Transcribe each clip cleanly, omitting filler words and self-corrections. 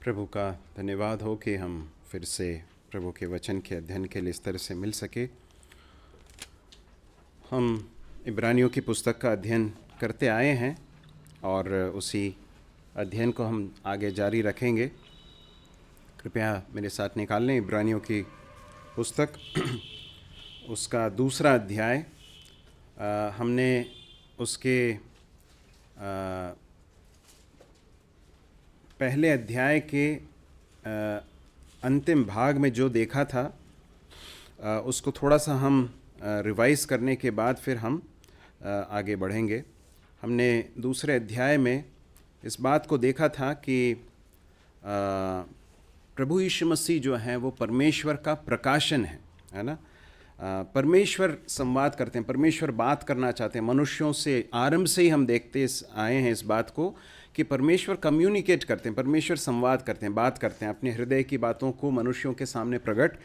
प्रभु का धन्यवाद हो कि हम फिर से प्रभु के वचन के अध्ययन के लिए इस तरह से मिल सके। हम इब्रानियों की पुस्तक का अध्ययन करते आए हैं और उसी अध्ययन को हम आगे जारी रखेंगे। कृपया मेरे साथ निकाल लें इब्रानियों की पुस्तक उसका दूसरा अध्याय। हमने उसके पहले अध्याय के अंतिम भाग में जो देखा था उसको थोड़ा सा हम रिवाइज़ करने के बाद फिर हम आगे बढ़ेंगे। हमने दूसरे अध्याय में इस बात को देखा था कि प्रभु यीशु मसीह जो हैं वो परमेश्वर का प्रकाशन है ना। परमेश्वर संवाद करते हैं, परमेश्वर बात करना चाहते हैं मनुष्यों से। आरंभ से ही हम देखते आए हैं इस बात को कि परमेश्वर कम्युनिकेट करते हैं, परमेश्वर संवाद करते हैं, बात करते हैं, अपने हृदय की बातों को मनुष्यों के सामने प्रकट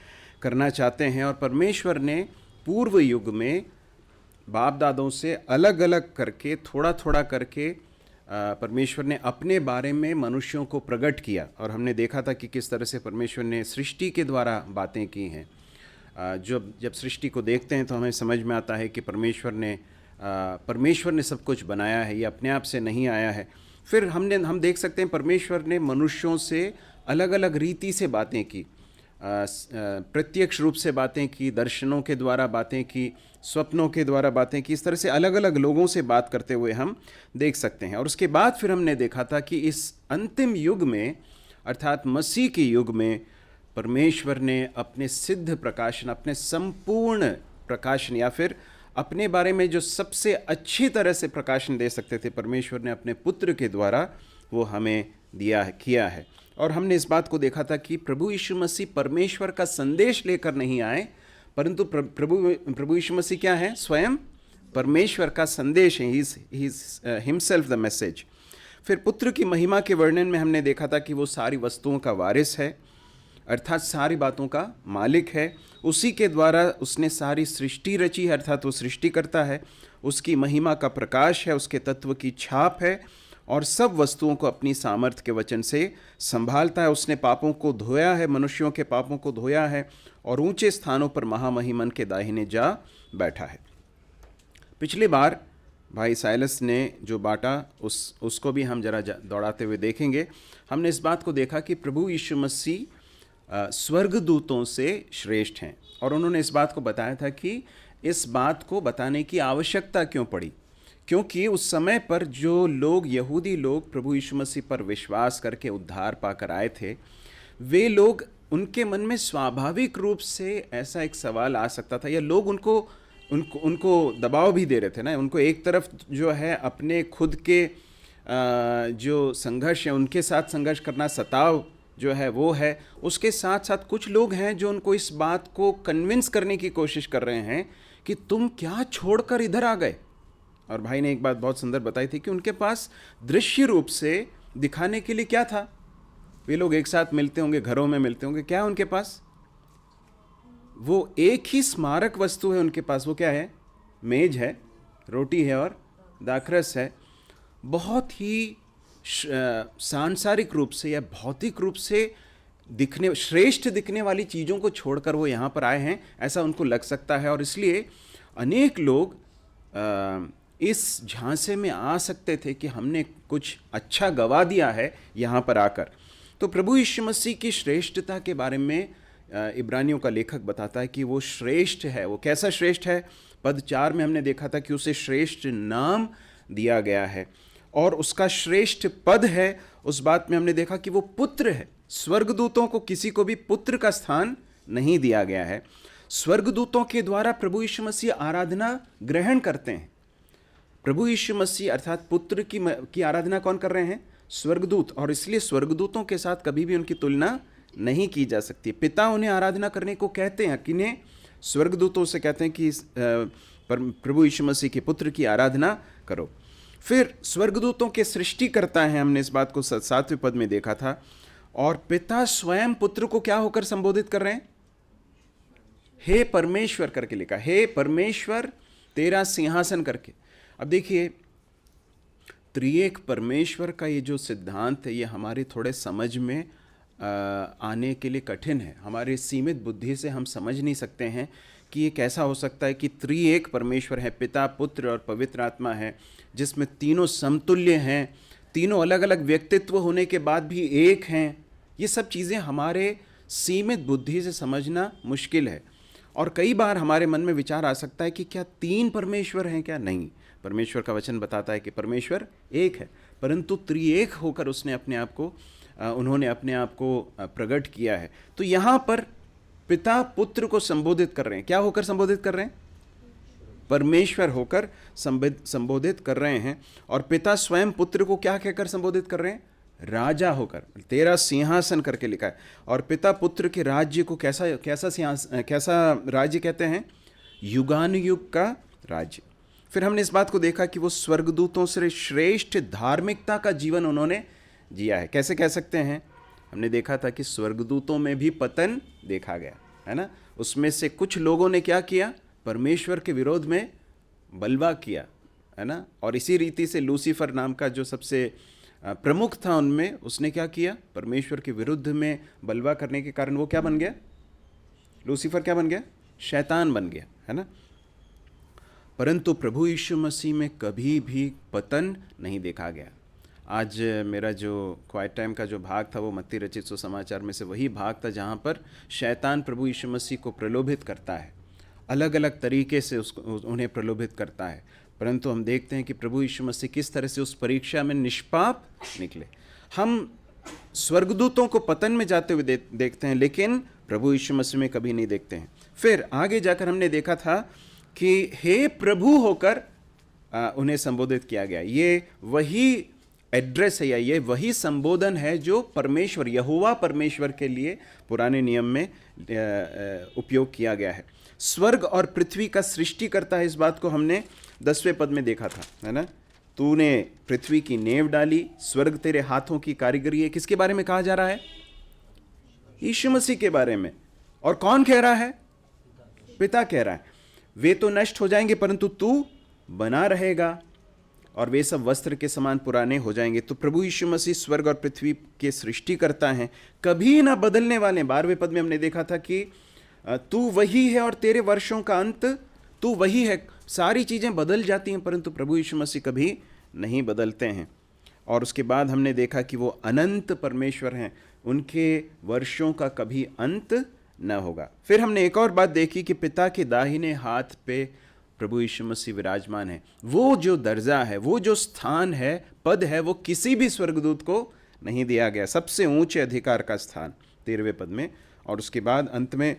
करना चाहते हैं। और परमेश्वर ने पूर्व युग में बाप दादों से अलग अलग करके थोड़ा थोड़ा करके परमेश्वर ने अपने बारे में मनुष्यों को प्रकट किया। और हमने देखा था कि किस तरह से परमेश्वर ने सृष्टि के द्वारा बातें की हैं। जब सृष्टि को देखते हैं तो हमें समझ में आता है कि परमेश्वर ने सब कुछ बनाया है, ये अपने आप से नहीं आया है। फिर हम देख सकते हैं परमेश्वर ने मनुष्यों से अलग अलग रीति से बातें की, प्रत्यक्ष रूप से बातें की, दर्शनों के द्वारा बातें की, स्वप्नों के द्वारा बातें की। इस तरह से अलग अलग लोगों से बात करते हुए हम देख सकते हैं। और उसके बाद फिर हमने देखा था कि इस अंतिम युग में अर्थात मसीह के युग में परमेश्वर ने अपने सिद्ध प्रकाशन, अपने संपूर्ण प्रकाशन या फिर अपने बारे में जो सबसे अच्छी तरह से प्रकाशन दे सकते थे, परमेश्वर ने अपने पुत्र के द्वारा वो हमें किया है। और हमने इस बात को देखा था कि प्रभु यीशु मसीह परमेश्वर का संदेश लेकर नहीं आए, परंतु प्रभु यीशु मसीह क्या है? स्वयं परमेश्वर का संदेश है। He is himself the message. फिर पुत्र की महिमा के वर्णन में हमने देखा था कि वो सारी वस्तुओं का वारिस है, अर्थात सारी बातों का मालिक है। उसी के द्वारा उसने सारी सृष्टि रची है, अर्थात वो सृष्टि करता है। उसकी महिमा का प्रकाश है, उसके तत्व की छाप है और सब वस्तुओं को अपनी सामर्थ्य के वचन से संभालता है। उसने पापों को धोया है, मनुष्यों के पापों को धोया है और ऊंचे स्थानों पर महामहिमन के दाहिने जा बैठा है। पिछली बार भाई साइलस ने जो बांटा उसको भी हम जरा दौड़ाते हुए देखेंगे। हमने इस बात को देखा कि प्रभु यीशु मसीह स्वर्गदूतों से श्रेष्ठ हैं और उन्होंने इस बात को बताया था कि इस बात को बताने की आवश्यकता क्यों पड़ी, क्योंकि उस समय पर जो लोग, यहूदी लोग प्रभु यीशु मसीह पर विश्वास करके उद्धार पाकर आए थे, वे लोग, उनके मन में स्वाभाविक रूप से ऐसा एक सवाल आ सकता था, या लोग उनको दबाव भी दे रहे थे ना। उनको एक तरफ जो है अपने खुद के जो संघर्ष है उनके साथ संघर्ष करना, सताव जो है वो है, उसके साथ साथ कुछ लोग हैं जो उनको इस बात को कन्विंस करने की कोशिश कर रहे हैं कि तुम क्या छोड़कर इधर आ गए। और भाई ने एक बात बहुत सुंदर बताई थी कि उनके पास दृश्य रूप से दिखाने के लिए क्या था? वे लोग एक साथ मिलते होंगे, घरों में मिलते होंगे, क्या उनके पास? वो एक ही स्मारक वस्तु है उनके पास। वो क्या है? मेज है, रोटी है और दाखरस है। बहुत ही सांसारिक रूप से या भौतिक रूप से श्रेष्ठ दिखने वाली चीज़ों को छोड़कर वो यहाँ पर आए हैं, ऐसा उनको लग सकता है। और इसलिए अनेक लोग इस झांसे में आ सकते थे कि हमने कुछ अच्छा गवा दिया है यहाँ पर आकर। तो प्रभु यीशु मसीह की श्रेष्ठता के बारे में इब्रानियों का लेखक बताता है कि वो श्रेष्ठ है। वो कैसा श्रेष्ठ है? पद 4 में हमने देखा था कि उसे श्रेष्ठ नाम दिया गया है और उसका श्रेष्ठ पद है। उस बात में हमने देखा कि वो पुत्र है। स्वर्गदूतों को किसी को भी पुत्र का स्थान नहीं दिया गया है। स्वर्गदूतों के द्वारा प्रभु यीशु मसीह आराधना ग्रहण करते हैं। प्रभु यीशु मसीह अर्थात पुत्र की आराधना कौन कर रहे हैं? स्वर्गदूत। और इसलिए स्वर्गदूतों के साथ कभी भी उनकी तुलना नहीं की जा सकती। पिता उन्हें आराधना करने को कहते हैं, किन्हें? स्वर्गदूतों से कहते हैं कि प्रभु यीशु मसीह के पुत्र की आराधना करो। फिर स्वर्गदूतों के सृष्टि करता है, हमने इस बात को 7वें पद में देखा था। और पिता स्वयं पुत्र को क्या होकर संबोधित कर रहे हैं? हे परमेश्वर करके लिखा, हे परमेश्वर तेरा सिंहासन करके। अब देखिए, त्रिएक परमेश्वर का ये जो सिद्धांत है ये हमारे थोड़े समझ में आने के लिए कठिन है। हमारे सीमित बुद्धि से हम समझ नहीं सकते हैं कि ये कैसा हो सकता है कि त्रिएक परमेश्वर है, पिता, पुत्र और पवित्र आत्मा है, जिसमें तीनों समतुल्य हैं, तीनों अलग अलग व्यक्तित्व होने के बाद भी एक हैं। ये सब चीज़ें हमारे सीमित बुद्धि से समझना मुश्किल है। और कई बार हमारे मन में विचार आ सकता है कि क्या तीन परमेश्वर हैं? क्या नहीं। परमेश्वर का वचन बताता है कि परमेश्वर एक है, परंतु त्रिएक होकर उन्होंने अपने आप को प्रकट किया है। तो यहाँ पर पिता पुत्र को संबोधित कर रहे हैं। क्या होकर संबोधित कर रहे हैं? परमेश्वर होकर संबोधित कर रहे हैं। और पिता स्वयं पुत्र को क्या कहकर संबोधित कर रहे हैं? राजा होकर। तेरा सिंहासन करके लिखा है। और पिता पुत्र के राज्य को कैसा राज्य कहते हैं? युगानुयुग का राज्य। फिर हमने इस बात को देखा कि वो स्वर्गदूतों से श्रेष्ठ धार्मिकता का जीवन उन्होंने जिया है। कैसे कह सकते हैं? हमने देखा था कि स्वर्गदूतों में भी पतन देखा गया है ना। उसमें से कुछ लोगों ने क्या किया? परमेश्वर के विरोध में बलवा किया है ना। और इसी रीति से लूसीफर नाम का जो सबसे प्रमुख था उनमें, उसने क्या किया? परमेश्वर के विरुद्ध में बलवा करने के कारण वो क्या बन गया? लूसीफर क्या बन गया? शैतान बन गया है ना। परंतु प्रभु यीशु मसीह में कभी भी पतन नहीं देखा गया। आज मेरा जो क्वाइट टाइम का जो भाग था वो मत्ती रचित सुसमाचार में से वही भाग था जहाँ पर शैतान प्रभु यीशु मसीह को प्रलोभित करता है, अलग अलग तरीके से उन्हें प्रलोभित करता है। परंतु हम देखते हैं कि प्रभु यीशु मसीह किस तरह से उस परीक्षा में निष्पाप निकले। हम स्वर्गदूतों को पतन में जाते हुए देखते हैं, लेकिन प्रभु यीशु मसीह में कभी नहीं देखते हैं। फिर आगे जाकर हमने देखा था कि हे प्रभु होकर उन्हें संबोधित किया गया। ये वही एड्रेस है या ये वही संबोधन है जो परमेश्वर, यहोवा परमेश्वर के लिए पुराने नियम में उपयोग किया गया है। स्वर्ग और पृथ्वी का सृष्टि करता है, इस बात को हमने 10वें पद में देखा था, है ना। तूने पृथ्वी की नींव डाली, स्वर्ग तेरे हाथों की कारीगरी है। किसके बारे में कहा जा रहा है? यीशु मसीह के बारे में। और कौन कह रहा है? पिता कह रहा है। वे तो नष्ट हो जाएंगे परंतु तू बना रहेगा, और वे सब वस्त्र के समान पुराने हो जाएंगे। तो प्रभु यीशु मसीह स्वर्ग और पृथ्वी के सृष्टि करता है, कभी ना बदलने वाले। 12वें पद में हमने देखा था कि तू वही है और तेरे वर्षों का अंत तू वही है। सारी चीज़ें बदल जाती हैं परंतु प्रभु यीशु मसीह कभी नहीं बदलते हैं। और उसके बाद हमने देखा कि वो अनंत परमेश्वर हैं, उनके वर्षों का कभी अंत न होगा। फिर हमने एक और बात देखी कि पिता के दाहिने हाथ पे प्रभु यीशु मसीह विराजमान है। वो जो दर्जा है, वो जो स्थान है, पद है, वो किसी भी स्वर्गदूत को नहीं दिया गया। सबसे ऊंचे अधिकार का स्थान 13वें पद में। और उसके बाद अंत में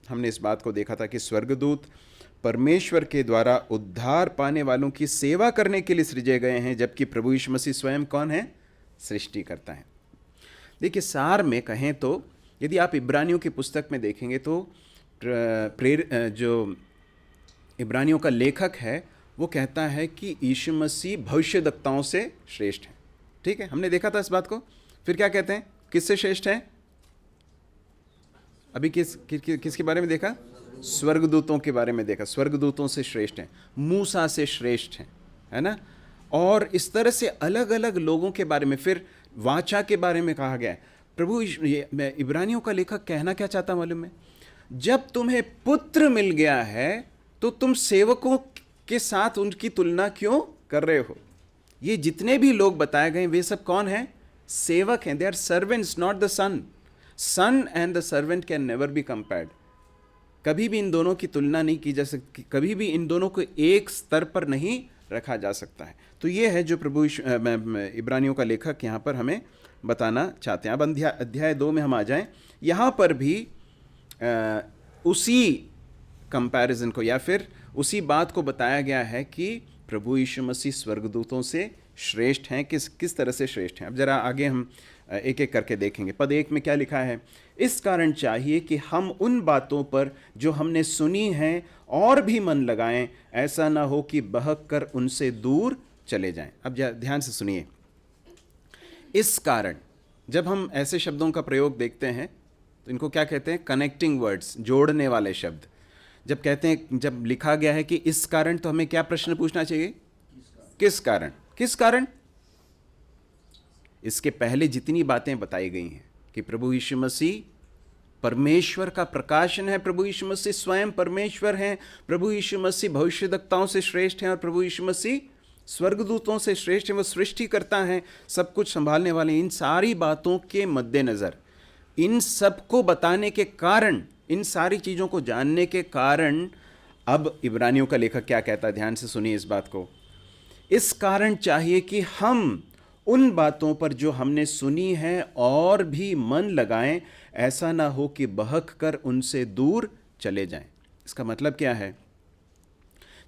हमने इस बात को देखा था कि स्वर्गदूत परमेश्वर के द्वारा उद्धार पाने वालों की सेवा करने के लिए सृजे गए हैं, जबकि प्रभु यीशु मसीह स्वयं कौन है? सृष्टि करता है। देखिए, सार में कहें तो यदि आप इब्रानियों की पुस्तक में देखेंगे तो जो इब्रानियों का लेखक है वो कहता है कि यीशु मसीह भविष्यद्वक्ताओं से श्रेष्ठ है। ठीक है, हमने देखा था इस बात को। फिर क्या कहते हैं? किससे श्रेष्ठ है? अभी किसके बारे में देखा? स्वर्गदूतों के बारे में देखा। स्वर्गदूतों से श्रेष्ठ हैं, मूसा से श्रेष्ठ हैं, है ना। और इस तरह से अलग अलग लोगों के बारे में, फिर वाचा के बारे में कहा गया है। प्रभु इब्रानियों का लेखक कहना क्या चाहता मालूम है? जब तुम्हें पुत्र मिल गया है तो तुम सेवकों के साथ उनकी तुलना क्यों कर रहे हो? ये जितने भी लोग बताए गए वे सब कौन हैं? सेवक हैं। They are servants, not the son. Son and the servant can never be compared. कभी भी इन दोनों की तुलना नहीं की जा सकती, कभी भी इन दोनों को एक स्तर पर नहीं रखा जा सकता है। तो ये है जो प्रभु इब्रानियों का लेखक यहाँ पर हमें बताना चाहते हैं। अब अध्याय 2 में हम आ जाएं। यहाँ पर भी उसी कंपैरिजन को या फिर उसी बात को बताया गया है कि प्रभु यीशु मसीह स्वर्गदूतों से श्रेष्ठ हैं। किस तरह से श्रेष्ठ हैं? अब जरा आगे हम एक एक करके देखेंगे। पद 1 में क्या लिखा है? इस कारण चाहिए कि हम उन बातों पर जो हमने सुनी हैं और भी मन लगाएं, ऐसा ना हो कि बहक कर उनसे दूर चले जाएं। अब ध्यान से सुनिए। इस कारण, जब हम ऐसे शब्दों का प्रयोग देखते हैं तो इनको क्या कहते हैं? कनेक्टिंग वर्ड्स, जोड़ने वाले शब्द। जब कहते हैं, जब लिखा गया है कि इस कारण, तो हमें क्या प्रश्न पूछना चाहिए? किस कारण? किस कारण? इसके पहले जितनी बातें बताई गई हैं, कि प्रभु यीशु मसीह परमेश्वर का प्रकाशन है, प्रभु यीशु मसीह स्वयं परमेश्वर हैं, प्रभु यीशु मसीह भविष्यद्वक्ताओं से श्रेष्ठ हैं और प्रभु यीशु मसीह स्वर्गदूतों से श्रेष्ठ हैं, वो सृष्टि करता है, सब कुछ संभालने वाले। इन सारी बातों के मद्देनज़र, इन सब को बताने के कारण, इन सारी चीज़ों को जानने के कारण, अब इब्रानियों का लेखक क्या कहता है, ध्यान से सुनिए इस बात को। इस कारण चाहिए कि हम उन बातों पर जो हमने सुनी है और भी मन लगाएं, ऐसा ना हो कि बहक कर उनसे दूर चले जाएं। इसका मतलब क्या है?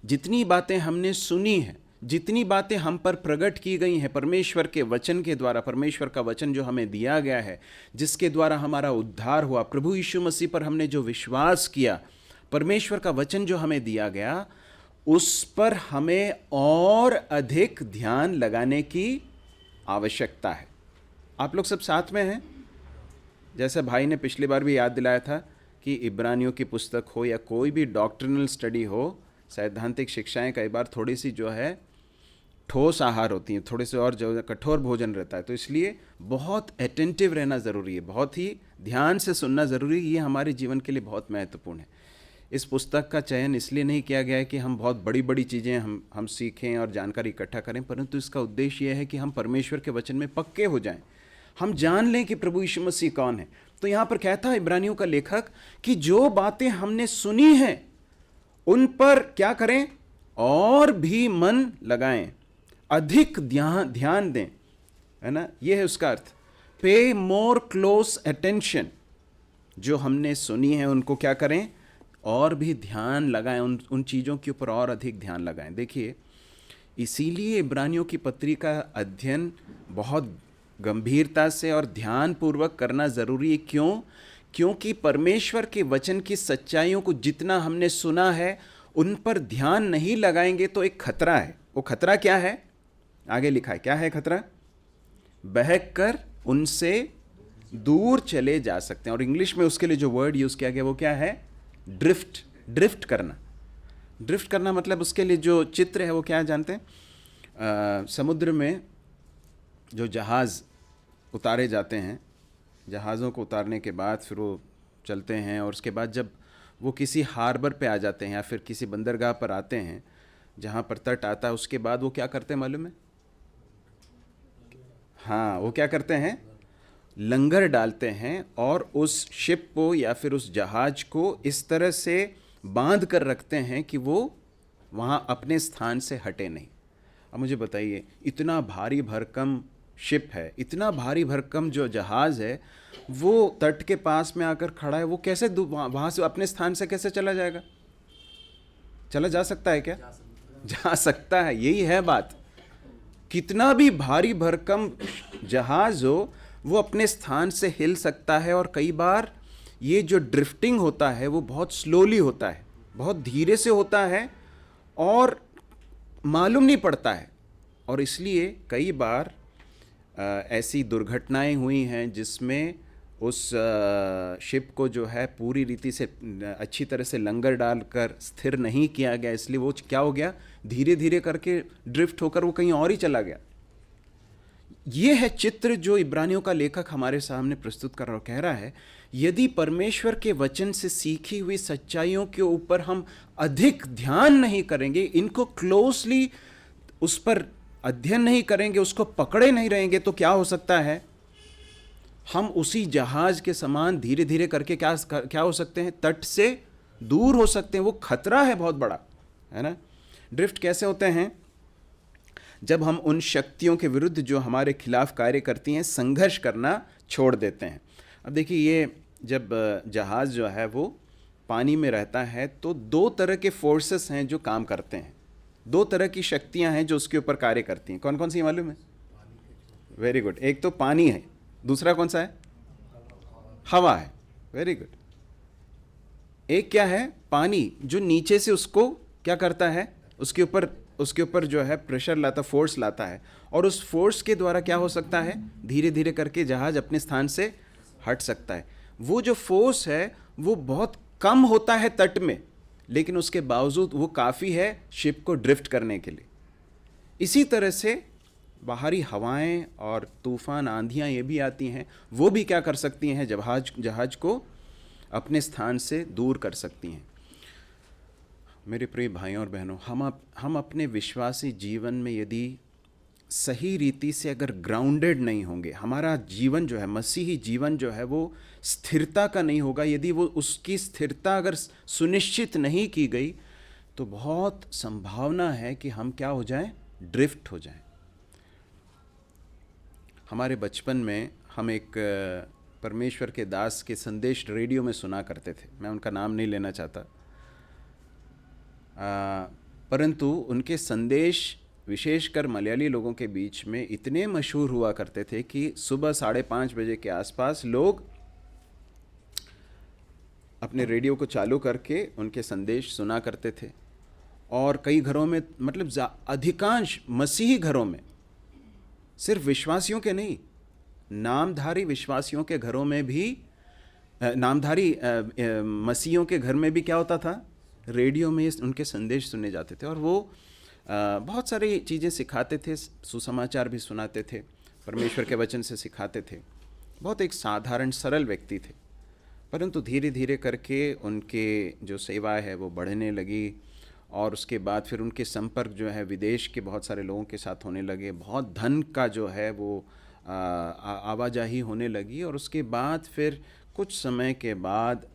जितनी बातें हमने सुनी हैं, जितनी बातें हम पर प्रकट की गई हैं परमेश्वर के वचन के द्वारा, परमेश्वर का वचन जो हमें दिया गया है, जिसके द्वारा हमारा उद्धार हुआ, प्रभु यीशु मसीह पर हमने जो विश्वास किया, परमेश्वर का वचन जो हमें दिया गया, उस पर हमें और अधिक ध्यान लगाने की आवश्यकता है। आप लोग सब साथ में हैं? जैसे भाई ने पिछली बार भी याद दिलाया था कि इब्रानियों की पुस्तक हो या कोई भी डॉक्ट्रिनल स्टडी हो, सैद्धांतिक शिक्षाएं कई बार थोड़ी सी जो है ठोस आहार होती हैं, थोड़े से और जो कठोर भोजन रहता है, तो इसलिए बहुत अटेंटिव रहना ज़रूरी है, बहुत ही ध्यान से सुनना ज़रूरी है। ये हमारे जीवन के लिए बहुत महत्वपूर्ण है। इस पुस्तक का चयन इसलिए नहीं किया गया है कि हम बहुत बड़ी बड़ी चीज़ें हम सीखें और जानकारी इकट्ठा करें, परंतु इसका उद्देश्य यह है कि हम परमेश्वर के वचन में पक्के हो जाएं, हम जान लें कि प्रभु यीशु मसीह कौन है। तो यहाँ पर कहता है इब्रानियों का लेखक कि जो बातें हमने सुनी हैं उन पर क्या करें? और भी मन लगाएं, अधिक ध्यान दें, है ना? ये है उसका अर्थ। पे मोर क्लोज अटेंशन। जो हमने सुनी है उनको क्या करें? और भी ध्यान लगाएं, उन चीज़ों के ऊपर और अधिक ध्यान लगाएं। देखिए, इसीलिए इब्रानियों की पत्री का अध्ययन बहुत गंभीरता से और ध्यानपूर्वक करना ज़रूरी है। क्यों? क्योंकि परमेश्वर के वचन की सच्चाइयों को जितना हमने सुना है, उन पर ध्यान नहीं लगाएंगे तो एक खतरा है। वो खतरा क्या है? आगे लिखा है, क्या है खतरा? बहक कर उनसे दूर चले जा सकते हैं। और इंग्लिश में उसके लिए जो वर्ड यूज़ किया गया वो क्या है? ड्रिफ्ट करना। ड्रिफ्ट करना मतलब उसके लिए जो चित्र है वो क्या है जानते हैं? समुद्र में जो जहाज़ उतारे जाते हैं, जहाज़ों को उतारने के बाद फिर वो चलते हैं, और उसके बाद जब वो किसी हार्बर पे आ जाते हैं या फिर किसी बंदरगाह पर आते हैं जहाँ पर तट आता है, उसके बाद वो क्या करते हैं मालूम है? हाँ, वो क्या करते हैं? लंगर डालते हैं और उस शिप को या फिर उस जहाज को इस तरह से बांध कर रखते हैं कि वो वहाँ अपने स्थान से हटे नहीं। अब मुझे बताइए, इतना भारी भरकम शिप है, इतना भारी भरकम जो जहाज़ है, वो तट के पास में आकर खड़ा है, वो कैसे वहाँ से अपने स्थान से कैसे चला जाएगा? चला जा सकता है क्या? जा सकता है। यही है बात। कितना भी भारी भरकम जहाज़ हो, वो अपने स्थान से हिल सकता है। और कई बार ये जो ड्रिफ्टिंग होता है वो बहुत स्लोली होता है, बहुत धीरे से होता है और मालूम नहीं पड़ता है। और इसलिए कई बार ऐसी दुर्घटनाएं हुई हैं जिसमें उस शिप को जो है पूरी रीति से अच्छी तरह से लंगर डालकर स्थिर नहीं किया गया, इसलिए वो क्या हो गया? धीरे धीरे करके ड्रिफ्ट होकर वो कहीं और ही चला गया। ये है चित्र जो इब्रानियों का लेखक हमारे सामने प्रस्तुत कर रहा, कह रहा है यदि परमेश्वर के वचन से सीखी हुई सच्चाइयों के ऊपर हम अधिक ध्यान नहीं करेंगे, इनको क्लोजली उस पर अध्ययन नहीं करेंगे, उसको पकड़े नहीं रहेंगे, तो क्या हो सकता है? हम उसी जहाज के समान धीरे धीरे करके क्या हो सकते हैं? तट से दूर हो सकते हैं। वो खतरा है बहुत बड़ा, है ना? ड्रिफ्ट कैसे होते हैं? जब हम उन शक्तियों के विरुद्ध जो हमारे खिलाफ कार्य करती हैं, संघर्ष करना छोड़ देते हैं। अब देखिए, ये जब जहाज़ जो है वो पानी में रहता है तो दो तरह के फोर्सेस हैं जो काम करते हैं, दो तरह की शक्तियां हैं जो उसके ऊपर कार्य करती हैं। कौन कौन सी मालूम है? Very good. एक तो पानी है, दूसरा कौन सा है? हवा है। Very good. एक क्या है? पानी जो नीचे से उसको क्या करता है? उसके ऊपर जो है प्रेशर लाता, फोर्स लाता है, और उस फोर्स के द्वारा क्या हो सकता है? धीरे धीरे करके जहाज अपने स्थान से हट सकता है। वो जो फोर्स है वो बहुत कम होता है तट में, लेकिन उसके बावजूद वो काफ़ी है शिप को ड्रिफ्ट करने के लिए। इसी तरह से बाहरी हवाएं और तूफान आंधियां ये भी आती हैं, वो भी क्या कर सकती हैं, जहाज को अपने स्थान से दूर कर सकती हैं। मेरे प्रिय भाइयों और बहनों, हम अपने विश्वासी जीवन में यदि सही रीति से अगर ग्राउंडेड नहीं होंगे, हमारा जीवन जो है, मसीही जीवन जो है, वो स्थिरता का नहीं होगा, यदि वो उसकी स्थिरता अगर सुनिश्चित नहीं की गई, तो बहुत संभावना है कि हम क्या हो जाएं, ड्रिफ्ट हो जाएं। हमारे बचपन में हम एक परमेश्वर के दास के संदेश रेडियो में सुना करते थे। मैं उनका नाम नहीं लेना चाहता, परंतु उनके संदेश विशेषकर मलयाली लोगों के बीच में इतने मशहूर हुआ करते थे कि सुबह 5:30 बजे के आसपास लोग अपने रेडियो को चालू करके उनके संदेश सुना करते थे। और कई घरों में, मतलब अधिकांश मसीही घरों में, सिर्फ विश्वासियों के नहीं, नामधारी विश्वासियों के घरों में भी, नामधारी मसीहियों के घर में भी क्या होता था, रेडियो में उनके संदेश सुने जाते थे। और वो बहुत सारी चीज़ें सिखाते थे, सुसमाचार भी सुनाते थे, परमेश्वर के वचन से सिखाते थे। बहुत एक साधारण सरल व्यक्ति थे, परंतु धीरे धीरे करके उनके जो सेवा है वो बढ़ने लगी। और उसके बाद फिर उनके संपर्क जो है विदेश के बहुत सारे लोगों के साथ होने लगे, बहुत धन का जो है वो आवाजाही होने लगी। और उसके बाद फिर कुछ समय के बाद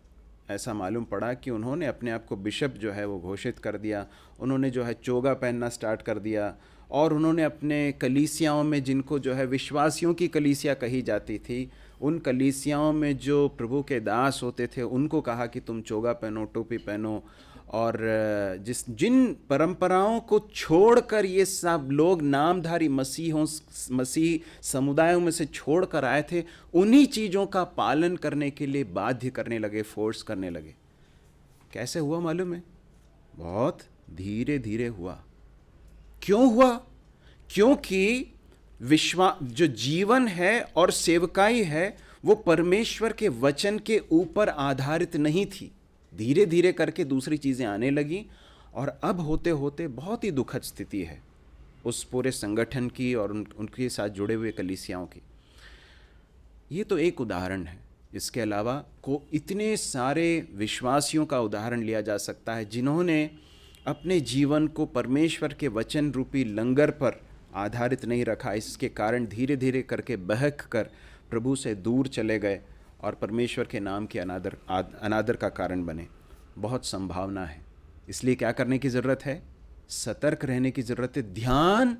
ऐसा मालूम पड़ा कि उन्होंने अपने आप को बिशप जो है वो घोषित कर दिया। उन्होंने जो है चोगा पहनना स्टार्ट कर दिया, और उन्होंने अपने कलीसियाओं में, जिनको जो है विश्वासियों की कलीसिया कही जाती थी, उन कलीसियाओं में जो प्रभु के दास होते थे उनको कहा कि तुम चोगा पहनो, टोपी पहनो। और जिन परंपराओं को छोड़कर ये सब लोग नामधारी मसीह समुदायों में से छोड़कर आए थे, उन्हीं चीज़ों का पालन करने के लिए बाध्य करने लगे, फोर्स करने लगे। कैसे हुआ मालूम है? बहुत धीरे धीरे हुआ। क्यों हुआ? क्योंकि जो जीवन है और सेवकाई है वो परमेश्वर के वचन के ऊपर आधारित नहीं थी। धीरे धीरे करके दूसरी चीज़ें आने लगी, और अब होते होते बहुत ही दुखद स्थिति है उस पूरे संगठन की और उनके साथ जुड़े हुए कलीसियाओं की। ये तो एक उदाहरण है। इसके अलावा को इतने सारे विश्वासियों का उदाहरण लिया जा सकता है जिन्होंने अपने जीवन को परमेश्वर के वचन रूपी लंगर पर आधारित नहीं रखा। इसके कारण धीरे धीरे करके बहक कर प्रभु से दूर चले गए और परमेश्वर के नाम के अनादर का कारण बने। बहुत संभावना है। इसलिए क्या करने की ज़रूरत है? सतर्क रहने की ज़रूरत है, ध्यान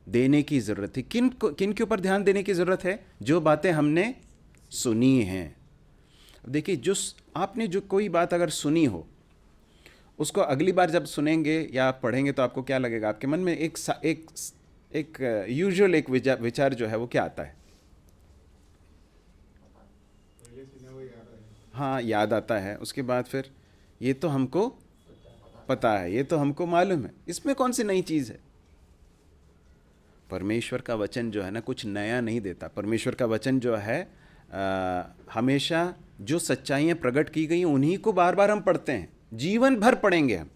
देने की ज़रूरत है। किन के ऊपर ध्यान देने की ज़रूरत है? जो बातें हमने सुनी हैं। देखिए, आपने जो कोई बात अगर सुनी हो, उसको अगली बार जब सुनेंगे या पढ़ेंगे तो आपको क्या लगेगा? आपके मन में एक यूजुअल एक विचार जो है वो क्या आता है? हाँ, याद आता है। उसके बाद फिर ये तो हमको पता है, ये तो हमको मालूम है, इसमें कौन सी नई चीज़ है? परमेश्वर का वचन जो है ना, कुछ नया नहीं देता। परमेश्वर का वचन जो है हमेशा जो सच्चाइयाँ प्रकट की गई हैं उन्हीं को बार बार हम पढ़ते हैं, जीवन भर पढ़ेंगे हम।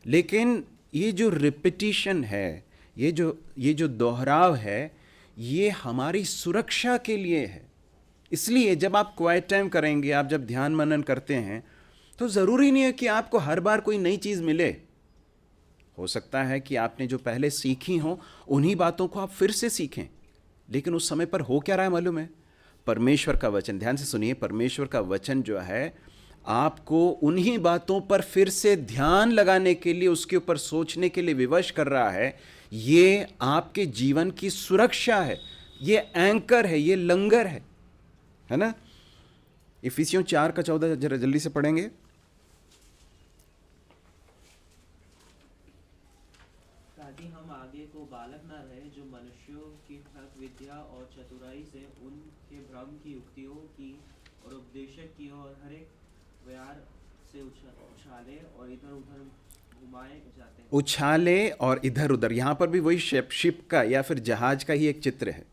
लेकिन ये जो रिपीटिशन है, ये जो दोहराव है, ये हमारी सुरक्षा के लिए है। इसलिए जब आप क्वाइट टाइम करेंगे, आप जब ध्यान मनन करते हैं, तो ज़रूरी नहीं है कि आपको हर बार कोई नई चीज़ मिले। हो सकता है कि आपने जो पहले सीखी हो उन्हीं बातों को आप फिर से सीखें। लेकिन उस समय पर हो क्या रहा है मालूम है? परमेश्वर का वचन, ध्यान से सुनिए, परमेश्वर का वचन जो है आपको उन्हीं बातों पर फिर से ध्यान लगाने के लिए, उसके ऊपर सोचने के लिए विवश कर रहा है। ये आपके जीवन की सुरक्षा है, ये एंकर है, ये लंगर है ना? इफिसियों 4:14 जरा जल्दी से पढ़ेंगे। ताकि हम आगे को बालक न रहे, जो मनुष्यों की तर्क विद्या और चतुराई से उनके भ्रम की युक्तियों की और उपदेशक की और हर एक व्यवहार से उछाले और इधर उधर घुमाए जाते हैं। उछाले और इधर उधर, यहाँ पर भी वही शिप का या फिर जहाज का ही एक चित्र है।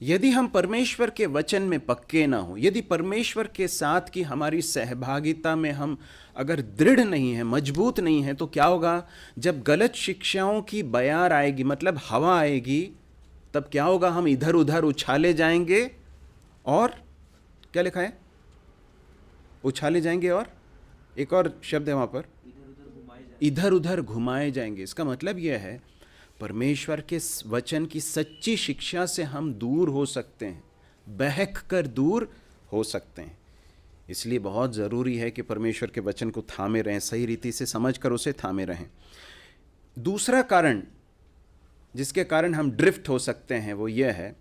यदि हम परमेश्वर के वचन में पक्के ना हो, यदि परमेश्वर के साथ की हमारी सहभागिता में हम अगर दृढ़ नहीं है, मजबूत नहीं है, तो क्या होगा? जब गलत शिक्षाओं की बयार आएगी, मतलब हवा आएगी, तब क्या होगा, हम इधर उधर उछाले जाएंगे और क्या लिखा है, उछाले जाएंगे और एक और शब्द है वहां पर, इधर उधर घुमाए जाएंगे। इसका मतलब यह है परमेश्वर के वचन की सच्ची शिक्षा से हम दूर हो सकते हैं, बहक कर दूर हो सकते हैं। इसलिए बहुत ज़रूरी है कि परमेश्वर के वचन को थामे रहें, सही रीति से समझ कर उसे थामे रहें। दूसरा कारण जिसके कारण हम ड्रिफ्ट हो सकते हैं वो यह है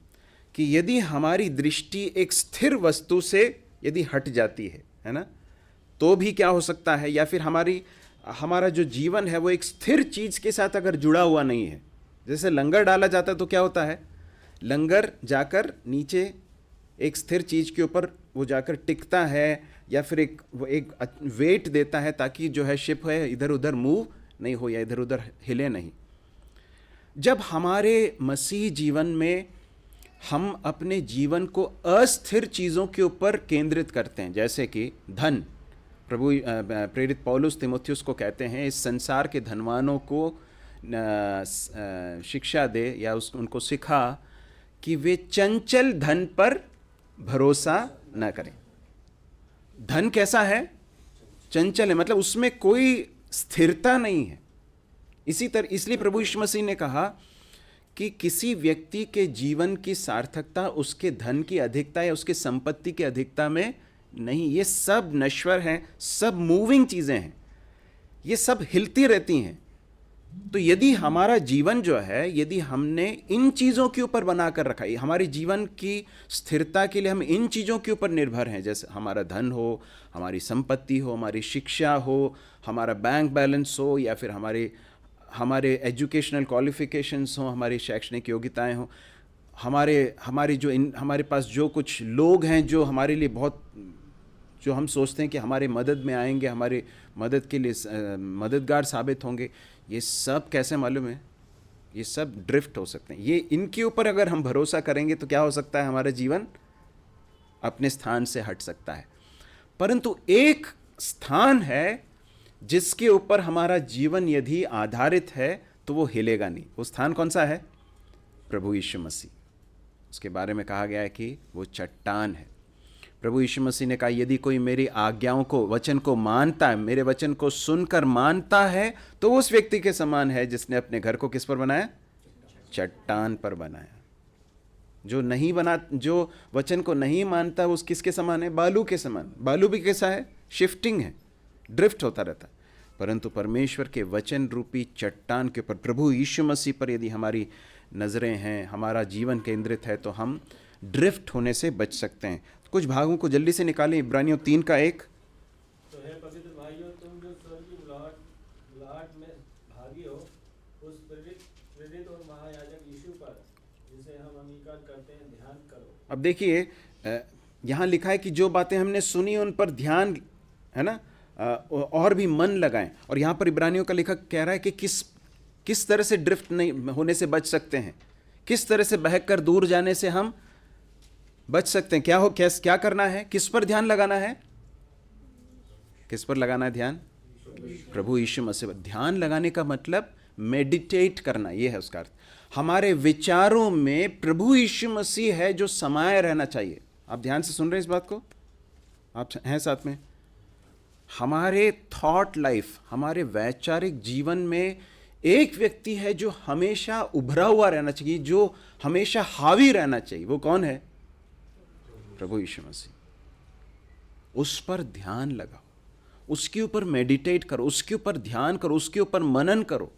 कि यदि हमारी दृष्टि एक स्थिर वस्तु से यदि हट जाती है ना, तो भी क्या हो सकता है, या फिर हमारा जो जीवन है वो एक स्थिर चीज़ के साथ अगर जुड़ा हुआ नहीं है। जैसे लंगर डाला जाता है तो क्या होता है, लंगर जाकर नीचे एक स्थिर चीज़ के ऊपर वो जाकर टिकता है, या फिर एक वेट देता है ताकि जो है शिप है इधर उधर मूव नहीं हो या इधर उधर हिले नहीं। जब हमारे मसीह जीवन में हम अपने जीवन को अस्थिर चीज़ों के ऊपर केंद्रित करते हैं, जैसे कि धन, प्रभु प्रेरित पौलुस तीमुथियुस को कहते हैं इस संसार के धनवानों को शिक्षा दे या उनको सिखा कि वे चंचल धन पर भरोसा न करें। धन कैसा है, चंचल है, मतलब उसमें कोई स्थिरता नहीं है। इसलिए प्रभु यीशु मसीह ने कहा कि किसी व्यक्ति के जीवन की सार्थकता उसके धन की अधिकता या उसकी संपत्ति की अधिकता में नहीं। ये सब नश्वर हैं, सब मूविंग चीज़ें हैं, ये सब हिलती रहती हैं। तो यदि हमारा जीवन जो है, यदि हमने इन चीज़ों के ऊपर बनाकर रखा है, हमारे जीवन की स्थिरता के लिए हम इन चीज़ों के ऊपर निर्भर हैं, जैसे हमारा धन हो, हमारी संपत्ति हो, हमारी शिक्षा हो, हमारा बैंक बैलेंस हो, या फिर हमारे एजुकेशनल क्वालिफिकेशंस हो, हमारी शैक्षणिक योग्यताएं हो, हमारे पास जो कुछ लोग हैं जो हमारे लिए बहुत, जो हम सोचते हैं कि हमारे मदद में आएंगे, हमारे मदद के लिए मददगार साबित होंगे, ये सब कैसे मालूम है, ये सब ड्रिफ्ट हो सकते हैं। ये इनके ऊपर अगर हम भरोसा करेंगे तो क्या हो सकता है, हमारा जीवन अपने स्थान से हट सकता है। परंतु एक स्थान है जिसके ऊपर हमारा जीवन यदि आधारित है तो वो हिलेगा नहीं। वो स्थान कौन सा है, प्रभु यीशु मसीह। उसके बारे में कहा गया है कि वो चट्टान है। प्रभु यीशु मसीह ने कहा यदि कोई मेरी आज्ञाओं को, वचन को मानता है, मेरे वचन को सुनकर मानता है, तो वो उस व्यक्ति के समान है जिसने अपने घर को किस पर बनाया, चट्टान पर बनाया। जो वचन को नहीं मानता वो किसके समान है, बालू के समान। बालू भी कैसा है, शिफ्टिंग है, ड्रिफ्ट होता रहता है। परंतु परमेश्वर के वचन रूपी चट्टान के ऊपर, प्रभु यीशु मसीह पर यदि हमारी नज़रें हैं, हमारा जीवन केंद्रित है, तो हम ड्रिफ्ट होने से बच सकते हैं। कुछ भागों को जल्दी से निकालें। इब्रानियों 3:1। तो हे पवित्र भाइयों, तुम जो स्वर्गीय बुलाहट में भागी हो, उस प्रेरित और महायाजक यीशु पर, जिसे हम अंगीकार करते हैं, ध्यान करो। अब देखिए यहाँ लिखा है कि जो बातें हमने सुनी उन पर ध्यान, है ना, और भी मन लगाएं। और यहाँ पर इब्रानियों का लेखक कह रहा है कि किस तरह से ड्रिफ्ट नहीं होने से बच सकते हैं, किस तरह से बहक कर दूर जाने से हम बच सकते हैं। क्या करना है, किस पर ध्यान लगाना है, किस पर लगाना है ध्यान, प्रभु यीशु मसीह पर। ध्यान लगाने का मतलब मेडिटेट करना, यह है उसका अर्थ। हमारे विचारों में प्रभु यीशु मसीह है जो समाये रहना चाहिए। आप ध्यान से सुन रहे हैं इस बात को, आप हैं साथ में। हमारे थॉट लाइफ, हमारे वैचारिक जीवन में एक व्यक्ति है जो हमेशा उभरा हुआ रहना चाहिए, जो हमेशा हावी रहना चाहिए। वो कौन है, प्रभु यीशु मसीह। उस पर ध्यान लगाओ, उसके ऊपर मेडिटेट करो, उसके ऊपर ध्यान करो, उसके ऊपर मनन करो।